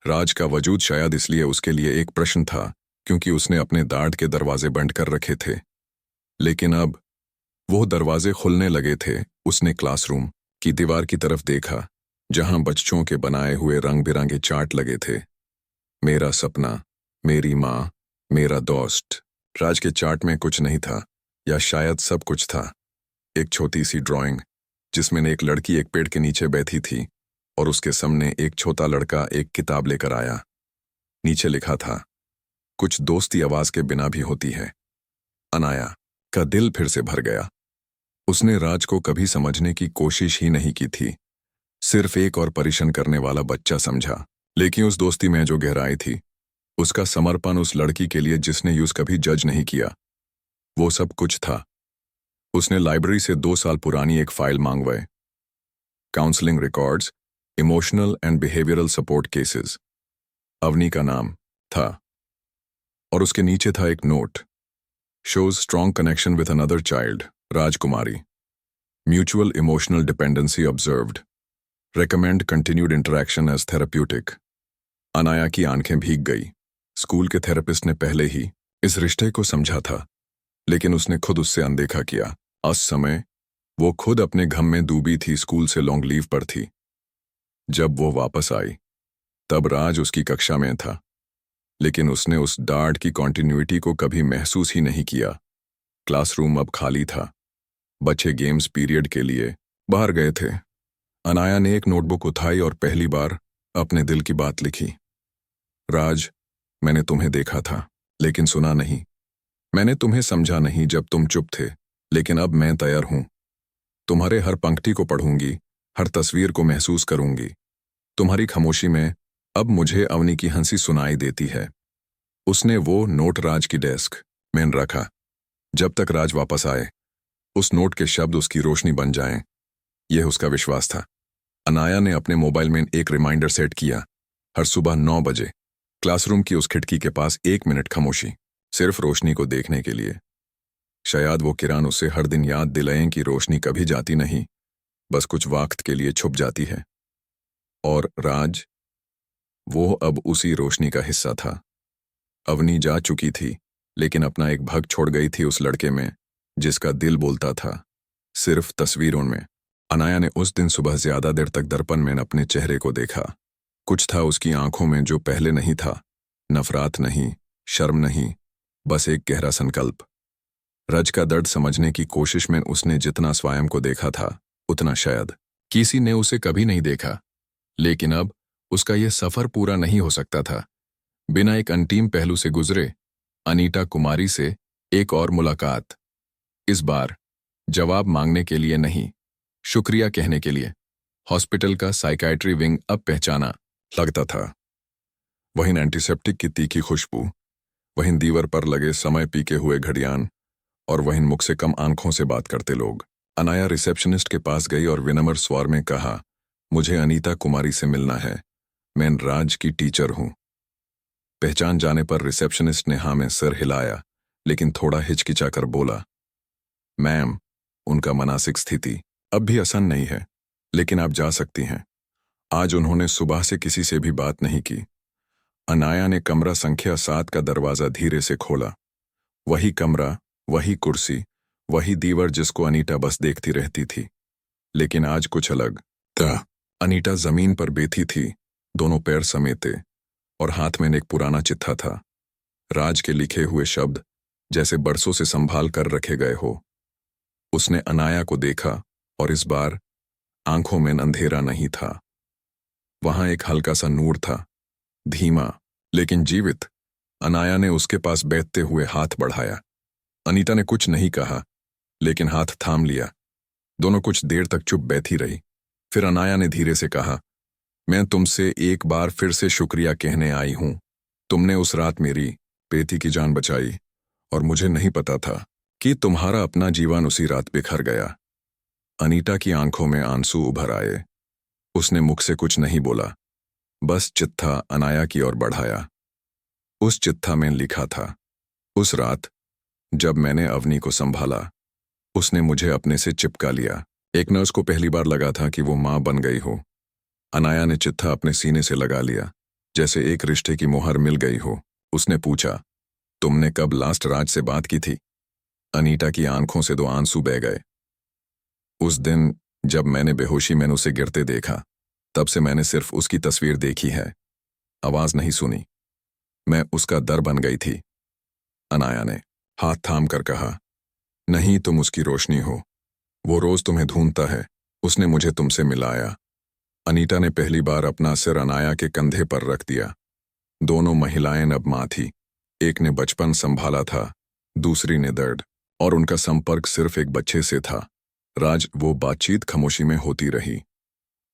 राज का वजूद शायद इसलिए उसके लिए एक प्रश्न था, क्योंकि उसने अपने दाढ़ के दरवाजे बंद कर रखे थे। लेकिन अब वो दरवाजे खुलने लगे थे। उसने क्लासरूम की दीवार की तरफ देखा, जहां बच्चों के बनाए हुए रंग बिरंगे चार्ट लगे थे। मेरा सपना, मेरी माँ, मेरा दोस्त। राज के चार्ट में कुछ नहीं था, या शायद सब कुछ था। एक छोटी सी ड्राइंग, जिसमें एक लड़की एक पेड़ के नीचे बैठी थी, और उसके सामने एक छोटा लड़का एक किताब लेकर आया। नीचे लिखा था, कुछ दोस्ती आवाज के बिना भी होती है। अनाया का दिल फिर से भर गया। उसने राज को कभी समझने की कोशिश ही नहीं की थी, सिर्फ एक और परेशान करने वाला बच्चा समझा। लेकिन उस दोस्ती में जो गहराई थी, उसका समर्पण उस लड़की के लिए जिसने यूं कभी जज नहीं किया, वो सब कुछ था। उसने लाइब्रेरी से 2 साल पुरानी एक फाइल मांगवाई, counselling records, emotional and behavioural support cases. Avni का नाम था, और उसके नीचे था एक note, shows strong connection with another child, Rajkumari, mutual emotional dependency observed, recommend continued interaction as therapeutic. Anaya की आंखें भीग गई। स्कूल के थेरेपिस्ट ने पहले ही इस रिश्ते को समझा था, लेकिन उसने खुद उससे अनदेखा किया। उस समय वो खुद अपने गम में डूबी थी, स्कूल से लॉन्ग लीव पर थी। जब वो वापस आई, तब राज उसकी कक्षा में था, लेकिन उसने उस डांट की कॉन्टिन्यूटी को कभी महसूस ही नहीं किया। क्लासरूम अब खाली था, बच्चे गेम्स पीरियड के लिए बाहर गए थे। अनाया ने एक नोटबुक उठाई और पहली बार अपने दिल की बात लिखी। राज, मैंने तुम्हें देखा था, लेकिन सुना नहीं। मैंने तुम्हें समझा नहीं जब तुम चुप थे, लेकिन अब मैं तैयार हूं। तुम्हारे हर पंक्ति को पढ़ूंगी, हर तस्वीर को महसूस करूंगी। तुम्हारी खामोशी में अब मुझे अवनी की हंसी सुनाई देती है। उसने वो नोट राज की डेस्क में रखा। जब तक राज वापस आए उस नोट के शब्द उसकी रोशनी बन जाएं, यह उसका विश्वास था। अनाया ने अपने मोबाइल में एक रिमाइंडर सेट किया। हर सुबह 9 बजे क्लासरूम की उस खिड़की के पास 1 मिनट खामोशी, सिर्फ रोशनी को देखने के लिए। शायद वो किरण उसे हर दिन याद दिलाएं कि रोशनी कभी जाती नहीं, बस कुछ वक्त के लिए छुप जाती है। और राज, वो अब उसी रोशनी का हिस्सा था। अवनी जा चुकी थी, लेकिन अपना एक भग छोड़ गई थी उस लड़के में जिसका दिल बोलता था, सिर्फ तस्वीरों में। अनाया ने उस दिन सुबह ज्यादा देर तक दर्पण में अपने चेहरे को देखा। कुछ था उसकी आंखों में जो पहले नहीं था। नफरत नहीं, शर्म नहीं, बस एक गहरा संकल्प। रज का दर्द समझने की कोशिश में उसने जितना स्वयं को देखा था उतना शायद किसी ने उसे कभी नहीं देखा। लेकिन अब उसका यह सफर पूरा नहीं हो सकता था बिना एक अंतिम पहलू से गुजरे। अनीता कुमारी से एक और मुलाकात। इस बार जवाब मांगने के लिए नहीं, शुक्रिया कहने के लिए। हॉस्पिटल का साइकाइट्री विंग अब पहचाना लगता था। वहीं एंटीसेप्टिक की तीखी खुशबू, वहीं दीवार पर लगे समय पीके हुए घड़ियान, और वहीं मुख से कम आंखों से बात करते लोग। अनाया रिसेप्शनिस्ट के पास गई और विनम्र स्वर में कहा, मुझे अनीता कुमारी से मिलना है, मैं राज की टीचर हूं। पहचान जाने पर रिसेप्शनिस्ट ने हाँ में सिर हिलाया, लेकिन थोड़ा हिचकिचाकर बोला, मैम, उनका मानसिक स्थिति अब भी आसान नहीं है, लेकिन आप जा सकती हैं। आज उन्होंने सुबह से किसी से भी बात नहीं की। अनाया ने कमरा संख्या 7 का दरवाजा धीरे से खोला। वही कमरा, वही कुर्सी, वही दीवार जिसको अनीता बस देखती रहती थी। लेकिन आज कुछ अलग था। अनीता जमीन पर बैठी थी, दोनों पैर समेटे, और हाथ में एक पुराना चिट्ठा था। राज के लिखे हुए शब्द जैसे बरसों से संभाल कर रखे गए हो। उसने अनाया को देखा, और इस बार आंखों में अंधेरा नहीं था। वहां एक हल्का सा नूर था, धीमा लेकिन जीवित। अनाया ने उसके पास बैठते हुए हाथ बढ़ाया। अनीता ने कुछ नहीं कहा, लेकिन हाथ थाम लिया। दोनों कुछ देर तक चुप बैठी रही। फिर अनाया ने धीरे से कहा, मैं तुमसे एक बार फिर से शुक्रिया कहने आई हूं। तुमने उस रात मेरी बेटी की जान बचाई, और मुझे नहीं पता था कि तुम्हारा अपना जीवन उसी रात बिखर गया। अनीता की आंखों में आंसू उभर आए। उसने मुख से कुछ नहीं बोला, बस चिट्ठा अनाया की ओर बढ़ाया। उस चिट्ठा में लिखा था, उस रात जब मैंने अवनी को संभाला, उसने मुझे अपने से चिपका लिया। एक नर्स को पहली बार लगा था कि वो मां बन गई हो। अनाया ने चिट्ठा अपने सीने से लगा लिया, जैसे एक रिश्ते की मोहर मिल गई हो। उसने पूछा, तुमने कब लास्ट राज से बात की थी? अनीता की आंखों से 2 आंसू बह गए। उस दिन जब मैंने बेहोशी में उसे गिरते देखा, तब से मैंने सिर्फ उसकी तस्वीर देखी है, आवाज नहीं सुनी। मैं उसका डर बन गई थी। अनाया ने हाथ थाम कर कहा, नहीं, तुम उसकी रोशनी हो। वो रोज तुम्हें ढूंढता है। उसने मुझे तुमसे मिलाया। अनीता ने पहली बार अपना सिर अनाया के कंधे पर रख दिया। दोनों महिलाएं अब मां थी। एक ने बचपन संभाला था, दूसरी ने दर्द, और उनका संपर्क सिर्फ एक बच्चे से था। राज, वो बातचीत खामोशी में होती रही,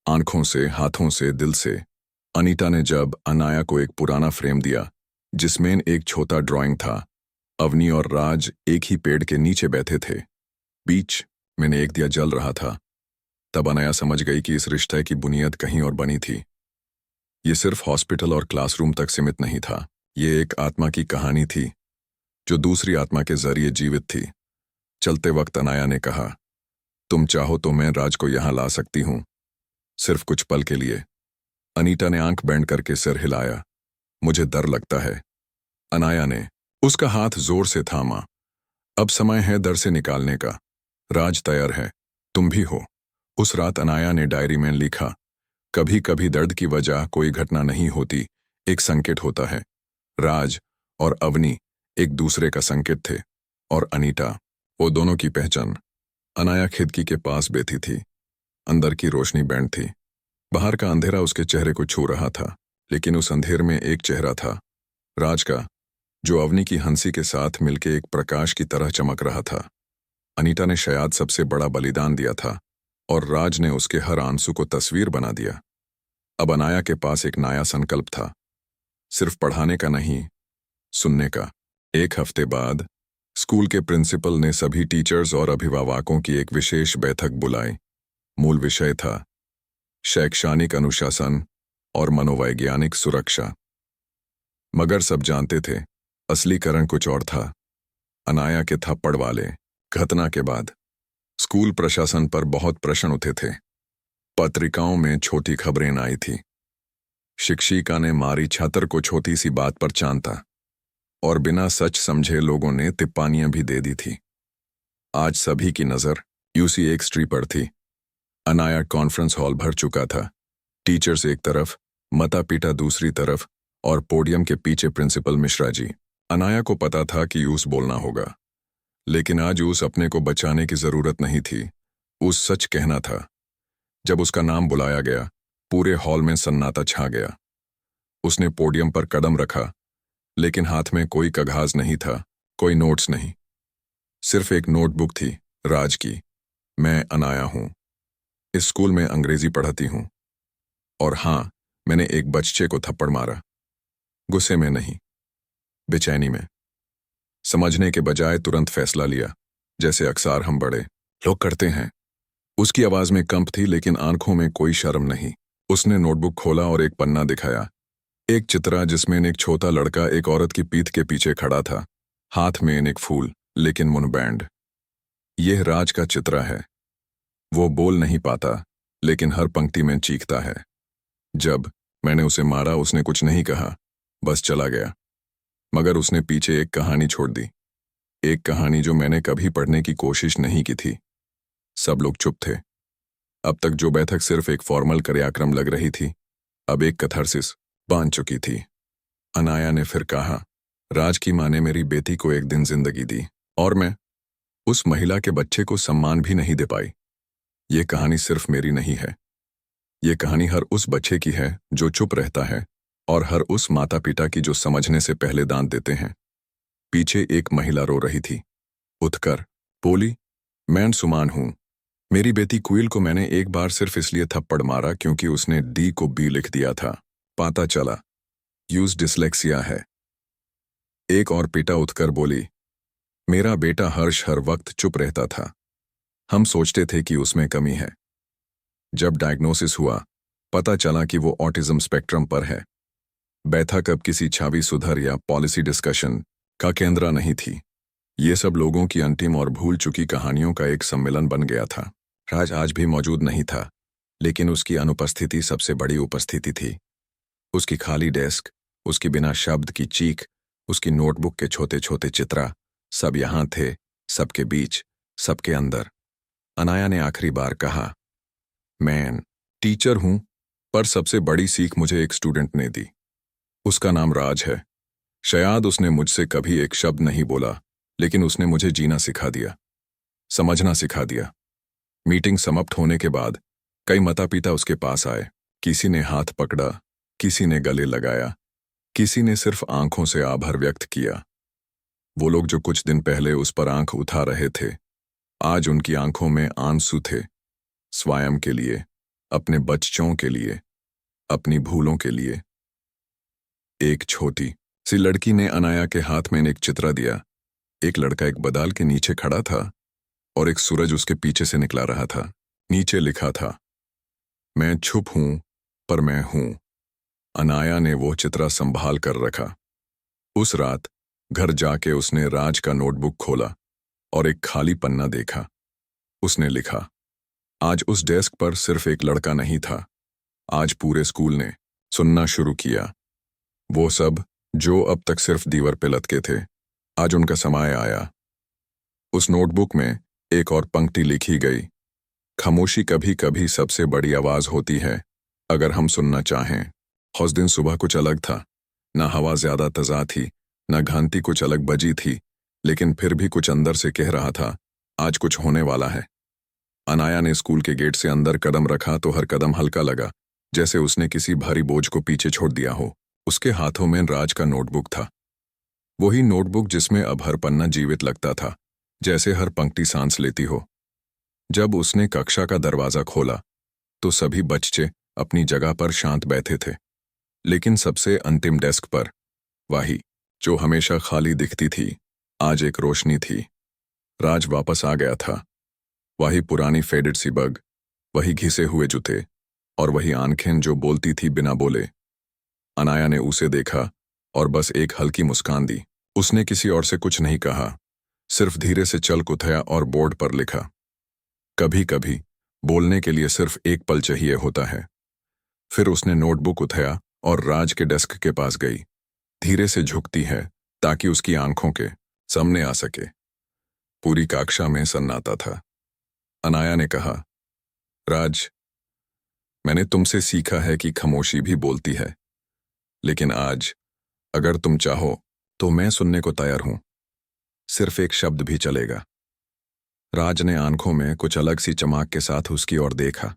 आंखों से, हाथों से, दिल से। अनीता ने जब अनाया को एक पुराना फ्रेम दिया जिसमें एक छोटा ड्राइंग था, अवनी और राज एक ही पेड़ के नीचे बैठे थे, बीच में एक दिया जल रहा था, तब अनाया समझ गई कि इस रिश्ते की बुनियाद कहीं और बनी थी। ये सिर्फ हॉस्पिटल और क्लासरूम तक सीमित नहीं था। ये एक आत्मा की कहानी थी जो दूसरी आत्मा के जरिए जीवित थी। चलते वक्त अनाया ने कहा, तुम चाहो तो मैं राज को यहां ला सकती हूं, सिर्फ कुछ पल के लिए। अनीता ने आंख बैंड करके सिर हिलाया। मुझे डर लगता है। अनाया ने उसका हाथ जोर से थामा। अब समय है डर से निकालने का। राज तैयार है, तुम भी हो। उस रात अनाया ने डायरी में लिखा, कभी कभी दर्द की वजह कोई घटना नहीं होती, एक संकेत होता है। राज और अवनी एक दूसरे का संकेत थे, और अनीता, वो दोनों की पहचान। अनाया खिड़की के पास बैठी थी। अंदर की रोशनी बैंड थी। बाहर का अंधेरा उसके चेहरे को छू रहा था, लेकिन उस अंधेर में एक चेहरा था, राज का, जो अवनी की हंसी के साथ मिलके एक प्रकाश की तरह चमक रहा था। अनीता ने शायद सबसे बड़ा बलिदान दिया था, और राज ने उसके हर आंसू को तस्वीर बना दिया। अब अनाया के पास एक नया संकल्प था, सिर्फ पढ़ाने का नहीं, सुनने का। एक हफ्ते बाद स्कूल के प्रिंसिपल ने सभी टीचर्स और अभिभावकों की एक विशेष बैठक बुलाई। मूल विषय था शैक्षणिक अनुशासन और मनोवैज्ञानिक सुरक्षा। मगर सब जानते थे, असली कारण कुछ और था। अनाया के थप्पड़ वाले घटना के बाद स्कूल प्रशासन पर बहुत प्रश्न उठे थे। पत्रिकाओं में छोटी खबरें आई थी। शिक्षिका ने मारी छात्र को छोटी सी बात पर चांटा और बिना सच समझे लोगों ने टिप्पणियां भी दे दी थी। आज सभी की नजर यूसी एक स्ट्रीट पर थी। अनाया कॉन्फ्रेंस हॉल भर चुका था। टीचर्स एक तरफ, माता पिता दूसरी तरफ और पोडियम के पीछे प्रिंसिपल मिश्रा जी। अनाया को पता था कि यूस बोलना होगा, लेकिन आज उस अपने को बचाने की जरूरत नहीं थी। उस सच कहना था। जब उसका नाम बुलाया गया, पूरे हॉल में सन्नाटा छा गया। उसने पोडियम पर कदम रखा, लेकिन हाथ में कोई कागज नहीं था, कोई नोट्स नहीं। सिर्फ एक नोटबुक थी, राज की। मैं अनाया हूं, इस स्कूल में अंग्रेजी पढ़ाती हूं। और हाँ, मैंने एक बच्चे को थप्पड़ मारा। गुस्से में नहीं, बेचैनी में। समझने के बजाय तुरंत फैसला लिया, जैसे अक्सर हम बड़े लोग करते हैं। उसकी आवाज में कंप थी, लेकिन आंखों में कोई शर्म नहीं। उसने नोटबुक खोला और एक पन्ना दिखाया। एक चित्र जिसमें एक छोटा लड़का एक औरत की पीठ के पीछे खड़ा था, हाथ में एक फूल, लेकिन मुनबैंड। यह राज का चित्र है। वो बोल नहीं पाता, लेकिन हर पंक्ति में चीखता है। जब मैंने उसे मारा, उसने कुछ नहीं कहा, बस चला गया। मगर उसने पीछे एक कहानी छोड़ दी, एक कहानी जो मैंने कभी पढ़ने की कोशिश नहीं की थी। सब लोग चुप थे। अब तक जो बैठक सिर्फ एक फॉर्मल कार्यक्रम लग रही थी, अब एक कैथार्सिस बन चुकी थी। अनाया ने फिर कहा, राज की माँ ने मेरी बेटी को एक दिन जिंदगी दी और मैं उस महिला के बच्चे को सम्मान भी नहीं दे पाई। ये कहानी सिर्फ मेरी नहीं है। ये कहानी हर उस बच्चे की है जो चुप रहता है, और हर उस माता पिता की जो समझने से पहले दान देते हैं। पीछे एक महिला रो रही थी। उठकर बोली, मैं सुमान हूं। मेरी बेटी क्विल को मैंने एक बार सिर्फ इसलिए थप्पड़ मारा क्योंकि उसने डी को बी लिख दिया था। पता चला यूज डिसलेक्सिया है। एक और पिता उठकर बोली, मेरा बेटा हर्ष हर वक्त चुप रहता था। हम सोचते थे कि उसमें कमी है। जब डायग्नोसिस हुआ, पता चला कि वो ऑटिज्म स्पेक्ट्रम पर है। बैठक अब किसी छवि सुधार या पॉलिसी डिस्कशन का केंद्र नहीं थी। ये सब लोगों की अंतिम और भूल चुकी कहानियों का एक सम्मेलन बन गया था। राज आज भी मौजूद नहीं था, लेकिन उसकी अनुपस्थिति सबसे बड़ी उपस्थिति थी। उसकी खाली डेस्क, उसकी बिना शब्द की चीख, उसकी नोटबुक के छोटे छोटे चित्र, सब यहाँ थे, सबके बीच, सबके अंदर। अनाया ने आखिरी बार कहा, मैं टीचर हूं, पर सबसे बड़ी सीख मुझे एक स्टूडेंट ने दी। उसका नाम राज है। शायद उसने मुझसे कभी एक शब्द नहीं बोला, लेकिन उसने मुझे जीना सिखा दिया, समझना सिखा दिया। मीटिंग समाप्त होने के बाद कई माता पिता उसके पास आए। किसी ने हाथ पकड़ा, किसी ने गले लगाया, किसी ने सिर्फ आंखों से आभार व्यक्त किया। वो लोग जो कुछ दिन पहले उस पर आंख उठा रहे थे, आज उनकी आंखों में आंसू थे। स्वयं के लिए, अपने बच्चों के लिए, अपनी भूलों के लिए। एक छोटी सी लड़की ने अनाया के हाथ में एक चित्र दिया। एक लड़का एक बदाल के नीचे खड़ा था और एक सूरज उसके पीछे से निकला रहा था। नीचे लिखा था, मैं छुप हूं, पर मैं हूं। अनाया ने वो चित्र संभाल कर रखा। उस रात घर जाके उसने राज का नोटबुक खोला और एक खाली पन्ना देखा। उसने लिखा, आज उस डेस्क पर सिर्फ एक लड़का नहीं था, आज पूरे स्कूल ने सुनना शुरू किया। वो सब जो अब तक सिर्फ दीवार पे लटके थे, आज उनका समय आया। उस नोटबुक में एक और पंक्ति लिखी गई, खामोशी कभी कभी सबसे बड़ी आवाज होती है, अगर हम सुनना चाहें। उस दिन सुबह कुछ अलग था। ना हवा ज्यादा ताज़ा थी, ना घंटी कुछ अलग बजी थी, लेकिन फिर भी कुछ अंदर से कह रहा था, आज कुछ होने वाला है। अनाया ने स्कूल के गेट से अंदर कदम रखा तो हर कदम हल्का लगा, जैसे उसने किसी भारी बोझ को पीछे छोड़ दिया हो। उसके हाथों में राज का नोटबुक था। वही नोटबुक जिसमें अब हर पन्ना जीवित लगता था, जैसे हर पंक्ति सांस लेती हो। जब उसने कक्षा का दरवाजा खोला तो सभी बच्चे अपनी जगह पर शांत बैठे थे, लेकिन सबसे अंतिम डेस्क पर वही जो हमेशा खाली दिखती थी, आज एक रोशनी थी। राज वापस आ गया था। वही पुरानी फेडेड सी बग, वही घिसे हुए जूते और वही आंखें जो बोलती थी बिना बोले। अनाया ने उसे देखा और बस एक हल्की मुस्कान दी। उसने किसी और से कुछ नहीं कहा, सिर्फ धीरे से चल उठा और बोर्ड पर लिखा। कभी कभी बोलने के लिए सिर्फ एक पल चाहिए होता है। फिर उसने नोटबुक उठाया और राज के डेस्क के पास गई। धीरे से झुकती है ताकि उसकी आंखों के सामने आ सके। पूरी कक्षा में सन्नाटा था। अनाया ने कहा, राज, मैंने तुमसे सीखा है कि खामोशी भी बोलती है, लेकिन आज अगर तुम चाहो तो मैं सुनने को तैयार हूं। सिर्फ एक शब्द भी चलेगा। राज ने आंखों में कुछ अलग सी चमक के साथ उसकी ओर देखा।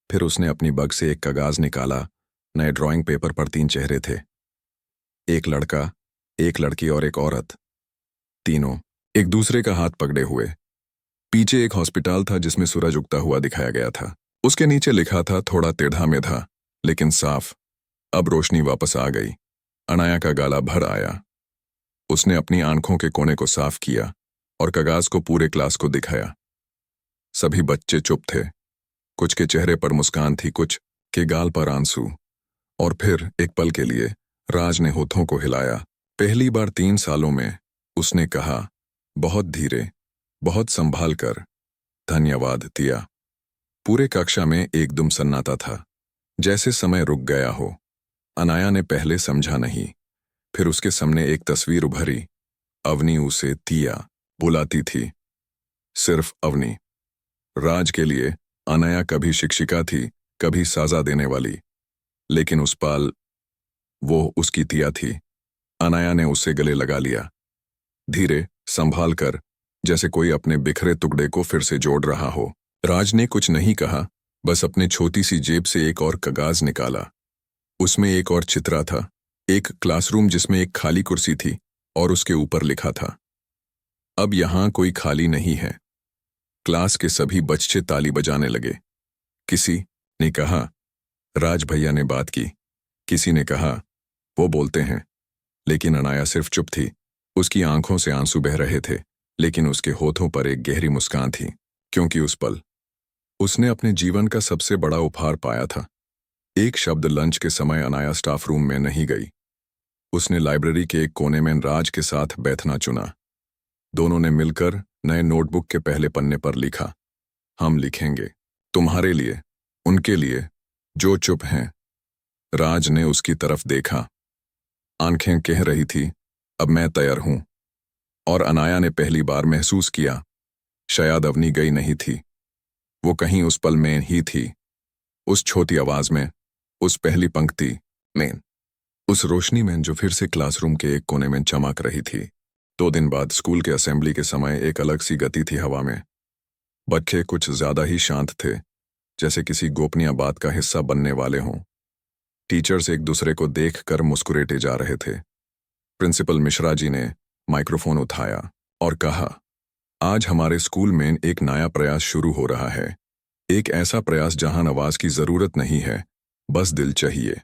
फिर उसने अपनी बग से एक कागज निकाला। नए ड्राइंग पेपर पर 3 चेहरे थे, एक लड़का, एक लड़की और एक औरत। तीनों एक दूसरे का हाथ पकड़े हुए। पीछे एक हॉस्पिटल था जिसमें सूरज उगता हुआ दिखाया गया था। उसके नीचे लिखा था, थोड़ा टेढ़ा मेढ़ा लेकिन साफ, अब रोशनी वापस आ गई। अनाया का गाला भर आया। उसने अपनी आंखों के कोने को साफ किया और कागज को पूरे क्लास को दिखाया। सभी बच्चे चुप थे। कुछ के चेहरे पर मुस्कान थी, कुछ के गाल पर आंसू। और फिर एक पल के लिए राज ने होठों को हिलाया। पहली बार 3 सालों में उसने कहा, बहुत धीरे, बहुत संभाल कर, धन्यवाद दिया। पूरे कक्षा में एकदम सन्नाटा था, जैसे समय रुक गया हो। अनाया ने पहले समझा नहीं। फिर उसके सामने एक तस्वीर उभरी। अवनी उसे तिया बुलाती थी, सिर्फ अवनी। राज के लिए अनाया कभी शिक्षिका थी, कभी सजा देने वाली, लेकिन उस पल वो उसकी तिया थी। अनाया ने उससे गले लगा लिया, धीरे, संभाल कर, जैसे कोई अपने बिखरे टुकड़े को फिर से जोड़ रहा हो। राज ने कुछ नहीं कहा, बस अपने छोटी सी जेब से एक और कागज निकाला। उसमें एक और चित्रा था, एक क्लासरूम जिसमें एक खाली कुर्सी थी और उसके ऊपर लिखा था, अब यहां कोई खाली नहीं है। क्लास के सभी बच्चे ताली बजाने लगे। किसी ने कहा, राज भैया ने बात की। किसी ने कहा, वो बोलते हैं। लेकिन अनाया सिर्फ चुप थी। उसकी आंखों से आंसू बह रहे थे, लेकिन उसके होठों पर एक गहरी मुस्कान थी, क्योंकि उस पल उसने अपने जीवन का सबसे बड़ा उपहार पाया था। एक शब्द लंच के समय अनाया स्टाफ रूम में नहीं गई। उसने लाइब्रेरी के एक कोने में राज के साथ बैठना चुना। दोनों ने मिलकर नए नोटबुक के पहले पन्ने पर लिखा, हम लिखेंगे तुम्हारे लिए, उनके लिए जो चुप हैं। राज ने उसकी तरफ देखा। आंखें कह रही थी, अब मैं तैयार हूं। और अनाया ने पहली बार महसूस किया, शायद अवनी गई नहीं थी, वो कहीं उस पल में ही थी। उस छोटी आवाज में, उस पहली पंक्ति में, उस रोशनी में जो फिर से क्लासरूम के एक कोने में चमक रही थी। 2 दिन बाद स्कूल के असेंबली के समय एक अलग सी गति थी हवा में। बच्चे कुछ ज्यादा ही शांत थे, जैसे किसी गोपनीय बात का हिस्सा बनने वाले हों। टीचर्स एक दूसरे को देखकर मुस्कुराते जा रहे थे। प्रिंसिपल मिश्रा जी ने माइक्रोफोन उठाया और कहा, आज हमारे स्कूल में एक नया प्रयास शुरू हो रहा है। एक ऐसा प्रयास जहां आवाज की जरूरत नहीं है, बस दिल चाहिए।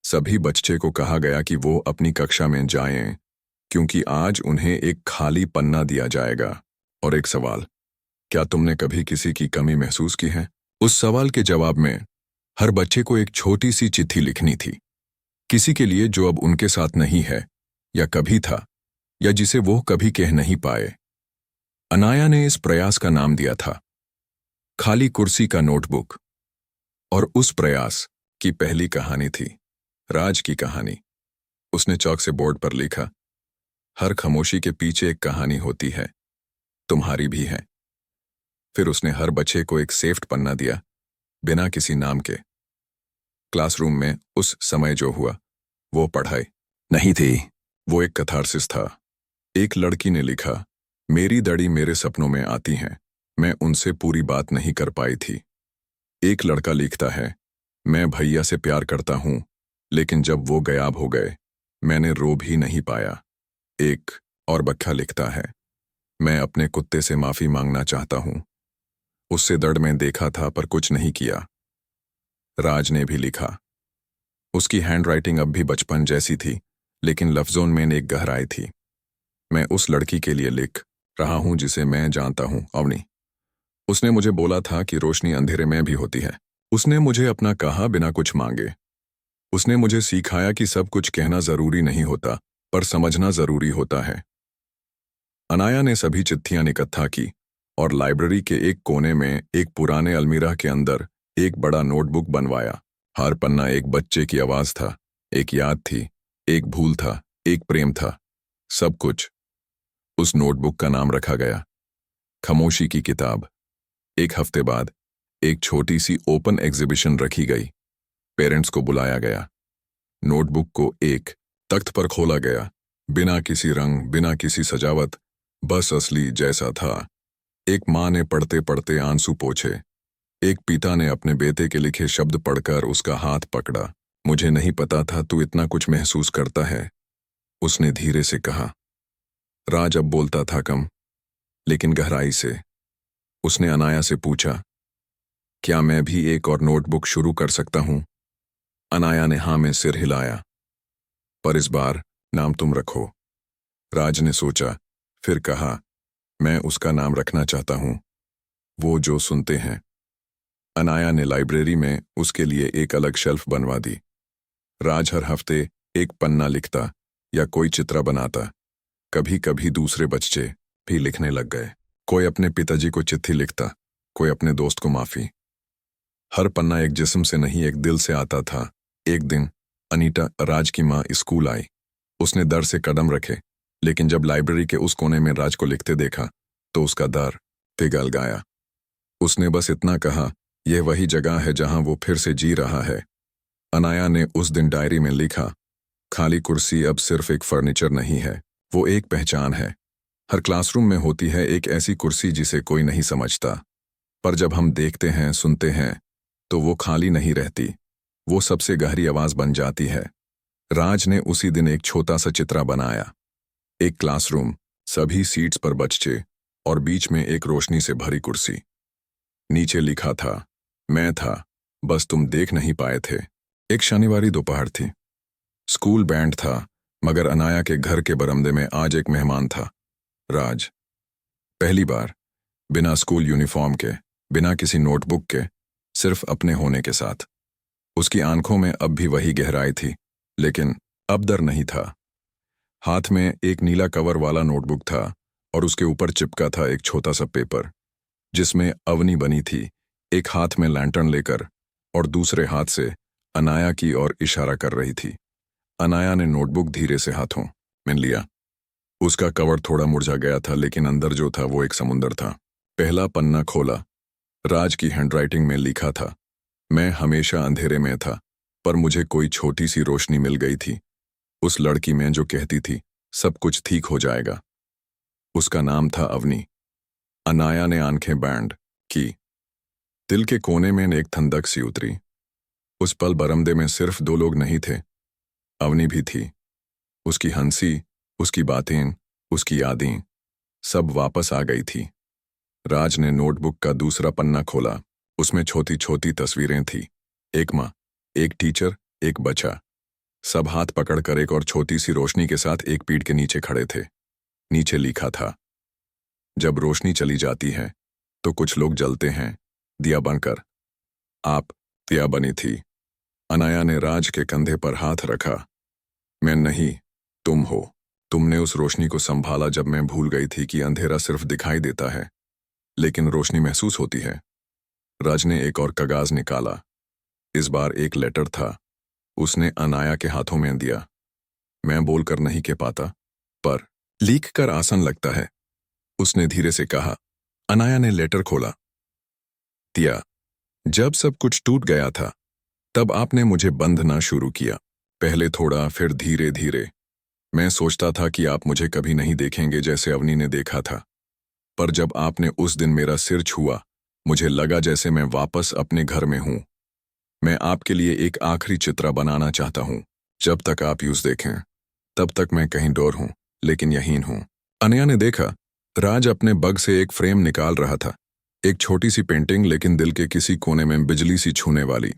सभी बच्चे को कहा गया कि वो अपनी कक्षा में जाएं, क्योंकि आज उन्हें एक खाली पन्ना दिया जाएगा। और एक सवाल, क्या तुमने कभी किसी की कमी महसूस की है? उस सवाल के जवाब में हर बच्चे को एक छोटी सी चिट्ठी लिखनी थी, किसी के लिए जो अब उनके साथ नहीं है, या कभी था, या जिसे वो कभी कह नहीं पाए। अनाया ने इस प्रयास का नाम दिया था, खाली कुर्सी का नोटबुक। और उस प्रयास की पहली कहानी थी राज की कहानी। उसने चौक से बोर्ड पर लिखा, हर खामोशी के पीछे एक कहानी होती है, तुम्हारी भी है। फिर उसने हर बच्चे को एक सेफ्ट पन्ना दिया, बिना किसी नाम के। क्लासरूम में उस समय जो हुआ, वो पढ़ाई नहीं थी, वो एक कथारसिस था। एक लड़की ने लिखा, मेरी दड़ी मेरे सपनों में आती हैं, मैं उनसे पूरी बात नहीं कर पाई थी। एक लड़का लिखता है, मैं भैया से प्यार करता हूं, लेकिन जब वो गायब हो गए, मैंने रो भी नहीं पाया। एक और बच्चा लिखता है, मैं अपने कुत्ते से माफी मांगना चाहता हूं, उससे दर्द में देखा था पर कुछ नहीं किया। राज ने भी लिखा। उसकी हैंडराइटिंग अब भी बचपन जैसी थी, लेकिन लफ्जों में एक गहराई थी। मैं उस लड़की के लिए लिख रहा हूं जिसे मैं जानता हूं, अवनी। उसने मुझे बोला था कि रोशनी अंधेरे में भी होती है। उसने मुझे अपना कहा बिना कुछ मांगे। उसने मुझे सिखाया कि सब कुछ कहना जरूरी नहीं होता, पर समझना जरूरी होता है। अनाया ने सभी चिट्ठियां इकट्ठा की और लाइब्रेरी के एक कोने में एक पुराने अलमीरा के अंदर एक बड़ा नोटबुक बनवाया। हर पन्ना एक बच्चे की आवाज था, एक याद थी, एक भूल था, एक प्रेम था, सब कुछ। उस नोटबुक का नाम रखा गया खामोशी की किताब। एक हफ्ते बाद एक छोटी सी ओपन एग्जीबिशन रखी गई। पेरेंट्स को बुलाया गया। नोटबुक को एक तख्त पर खोला गया, बिना किसी रंग, बिना किसी सजावट, बस असली जैसा था। एक माँ ने पढ़ते पढ़ते आंसू पोंछे। एक पिता ने अपने बेटे के लिखे शब्द पढ़कर उसका हाथ पकड़ा। मुझे नहीं पता था तू इतना कुछ महसूस करता है, उसने धीरे से कहा। राज अब बोलता था कम, लेकिन गहराई से। उसने अनाया से पूछा, क्या मैं भी एक और नोटबुक शुरू कर सकता हूं? अनाया ने हाँ में सिर हिलाया। पर इस बार नाम तुम रखो। राज ने सोचा, फिर कहा, मैं उसका नाम रखना चाहता हूं, वो जो सुनते हैं। अनाया ने लाइब्रेरी में उसके लिए एक अलग शेल्फ बनवा दी। राज हर हफ्ते एक पन्ना लिखता या कोई चित्र बनाता। कभी कभी दूसरे बच्चे भी लिखने लग गए। कोई अपने पिताजी को चिट्ठी लिखता, कोई अपने दोस्त को माफी। हर पन्ना एक जिस्म से नहीं, एक दिल से आता था। एक दिन अनीता, राज की माँ, स्कूल आई। उसने डर से कदम रखे, लेकिन जब लाइब्रेरी के उस कोने में राज को लिखते देखा तो उसका डर पिघल गया। उसने बस इतना कहा, यह वही जगह है जहां वो फिर से जी रहा है। अनाया ने उस दिन डायरी में लिखा, खाली कुर्सी अब सिर्फ एक फर्नीचर नहीं है, वो एक पहचान है। हर क्लासरूम में होती है एक ऐसी कुर्सी जिसे कोई नहीं समझता, पर जब हम देखते हैं, सुनते हैं, तो वो खाली नहीं रहती, वो सबसे गहरी आवाज बन जाती है। राज ने उसी दिन एक छोटा सा चित्र बनाया। एक क्लासरूम, सभी सीट्स पर बच्चे और बीच में एक रोशनी से भरी कुर्सी। नीचे लिखा था, मैं था, बस तुम देख नहीं पाए थे। एक शनिवारी दोपहर थी। स्कूल बैंड था, मगर अनाया के घर के बरामदे में आज एक मेहमान था, राज। पहली बार, बिना स्कूल यूनिफॉर्म के, बिना किसी नोटबुक के, सिर्फ अपने होने के साथ। उसकी आंखों में अब भी वही गहराई थी, लेकिन अब डर नहीं था। हाथ में एक नीला कवर वाला नोटबुक था और उसके ऊपर चिपका था एक छोटा सा पेपर, जिसमें अवनी बनी थी, एक हाथ में लैंटर्न लेकर और दूसरे हाथ से अनाया की ओर इशारा कर रही थी। अनाया ने नोटबुक धीरे से हाथों में लिया। उसका कवर थोड़ा मुरझा गया था, लेकिन अंदर जो था वो एक समुंदर था। पहला पन्ना खोला। राज की हैंडराइटिंग में लिखा था, मैं हमेशा अंधेरे में था, पर मुझे कोई छोटी सी रोशनी मिल गई थी, उस लड़की में जो कहती थी सब कुछ ठीक हो जाएगा। उसका नाम था अवनी। अनाया ने आंखें बैंड की। दिल के कोने में एक ठंडक सी उतरी। उस पल बरामदे में सिर्फ दो लोग नहीं थे, अवनी भी थी। उसकी हंसी, उसकी बातें, उसकी यादें, सब वापस आ गई थी। राज ने नोटबुक का दूसरा पन्ना खोला। उसमें छोटी छोटी तस्वीरें थी, एक माँ, एक टीचर, एक बच्चा, सब हाथ पकड़कर एक और छोटी सी रोशनी के साथ एक पेड़ के नीचे खड़े थे। नीचे लिखा था, जब रोशनी चली जाती है तो कुछ लोग जलते हैं, दिया बनकर। आप दिया बनी थी। अनाया ने राज के कंधे पर हाथ रखा। मैं नहीं, तुम हो। तुमने उस रोशनी को संभाला जब मैं भूल गई थी कि अंधेरा सिर्फ दिखाई देता है, लेकिन रोशनी महसूस होती है। राज ने एक और कागज निकाला। इस बार एक लेटर था। उसने अनाया के हाथों में दिया। मैं बोलकर नहीं कह पाता, पर लिख कर आसान लगता है, उसने धीरे से कहा। अनाया ने लेटर खोला। दिया, जब सब कुछ टूट गया था, तब आपने मुझे बंधना शुरू किया, पहले थोड़ा, फिर धीरे धीरे। मैं सोचता था कि आप मुझे कभी नहीं देखेंगे जैसे अवनी ने देखा था, पर जब आपने उस दिन मेरा सिर छुआ, मुझे लगा जैसे मैं वापस अपने घर में हूं। मैं आपके लिए एक आखिरी चित्र बनाना चाहता हूं। जब तक आप यूज देखें, तब तक मैं कहीं दूर हूं, लेकिन यहीन हूं। अनया ने देखा, राज अपने बग से एक फ्रेम निकाल रहा था, एक छोटी सी पेंटिंग, लेकिन दिल के किसी कोने में बिजली सी छूने वाली।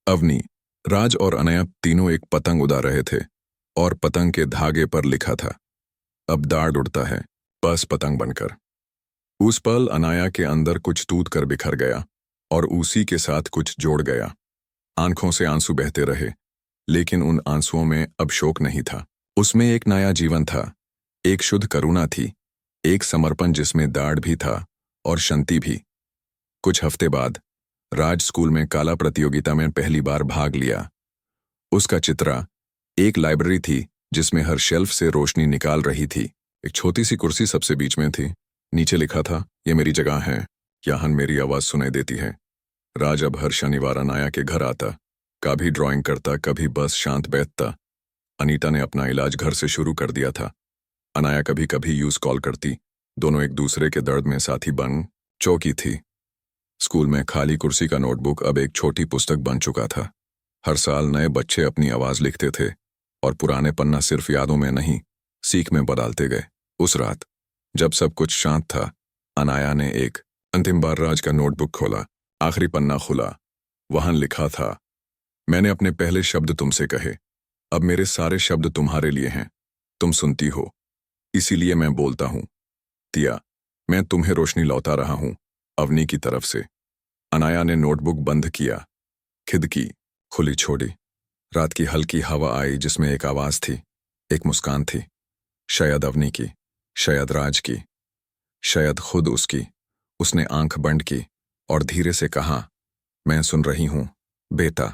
अवनी, राज और अनया तीनों एक पतंग उड़ा रहे थे और पतंग के धागे पर लिखा था, अब दाढ़ उड़ता है, बस पतंग बनकर। उस पल अनाया के अंदर कुछ टूट कर बिखर गया और उसी के साथ कुछ जोड़ गया। आंखों से आंसू बहते रहे, लेकिन उन आंसुओं में अब शोक नहीं था। उसमें एक नया जीवन था, एक शुद्ध करुणा थी, एक समर्पण जिसमें दाढ़ भी था और शांति भी। कुछ हफ्ते बाद राज स्कूल में कला प्रतियोगिता में पहली बार भाग लिया। उसका चित्रा एक लाइब्रेरी थी जिसमें हर शेल्फ से रोशनी निकाल रही थी। एक छोटी सी कुर्सी सबसे बीच में थी। नीचे लिखा था, ये मेरी जगह है, यहाँ मेरी आवाज सुनाई देती है। राज अब हर शनिवार अनाया के घर आता, कभी ड्राइंग करता, कभी बस शांत बैठता। अनीता ने अपना इलाज घर से शुरू कर दिया था। अनाया कभी कभी यूज कॉल करती, दोनों एक दूसरे के दर्द में साथी बन चौकी थी। स्कूल में खाली कुर्सी का नोटबुक अब एक छोटी पुस्तक बन चुका था। हर साल नए बच्चे अपनी आवाज लिखते थे और पुराने पन्ना सिर्फ यादों में नहीं, सीख में बदलते गए। उस रात जब सब कुछ शांत था, अनाया ने एक अंतिम बार राज का नोटबुक खोला। आखिरी पन्ना खुला, वहां लिखा था, मैंने अपने पहले शब्द तुमसे कहे, अब मेरे सारे शब्द तुम्हारे लिए हैं। तुम सुनती हो, इसीलिए मैं बोलता हूं। तिया, मैं तुम्हें रोशनी लौटा रहा हूं, अवनी की तरफ से। अनाया ने नोटबुक बंद किया, खिड़की खुली छोड़ी। रात की हल्की हवा आई जिसमें एक आवाज थी, एक मुस्कान थी। शायद अवनी की, शायद राज की, शायद खुद उसकी। उसने आंख बंद की और धीरे से कहा, मैं सुन रही हूं बेटा।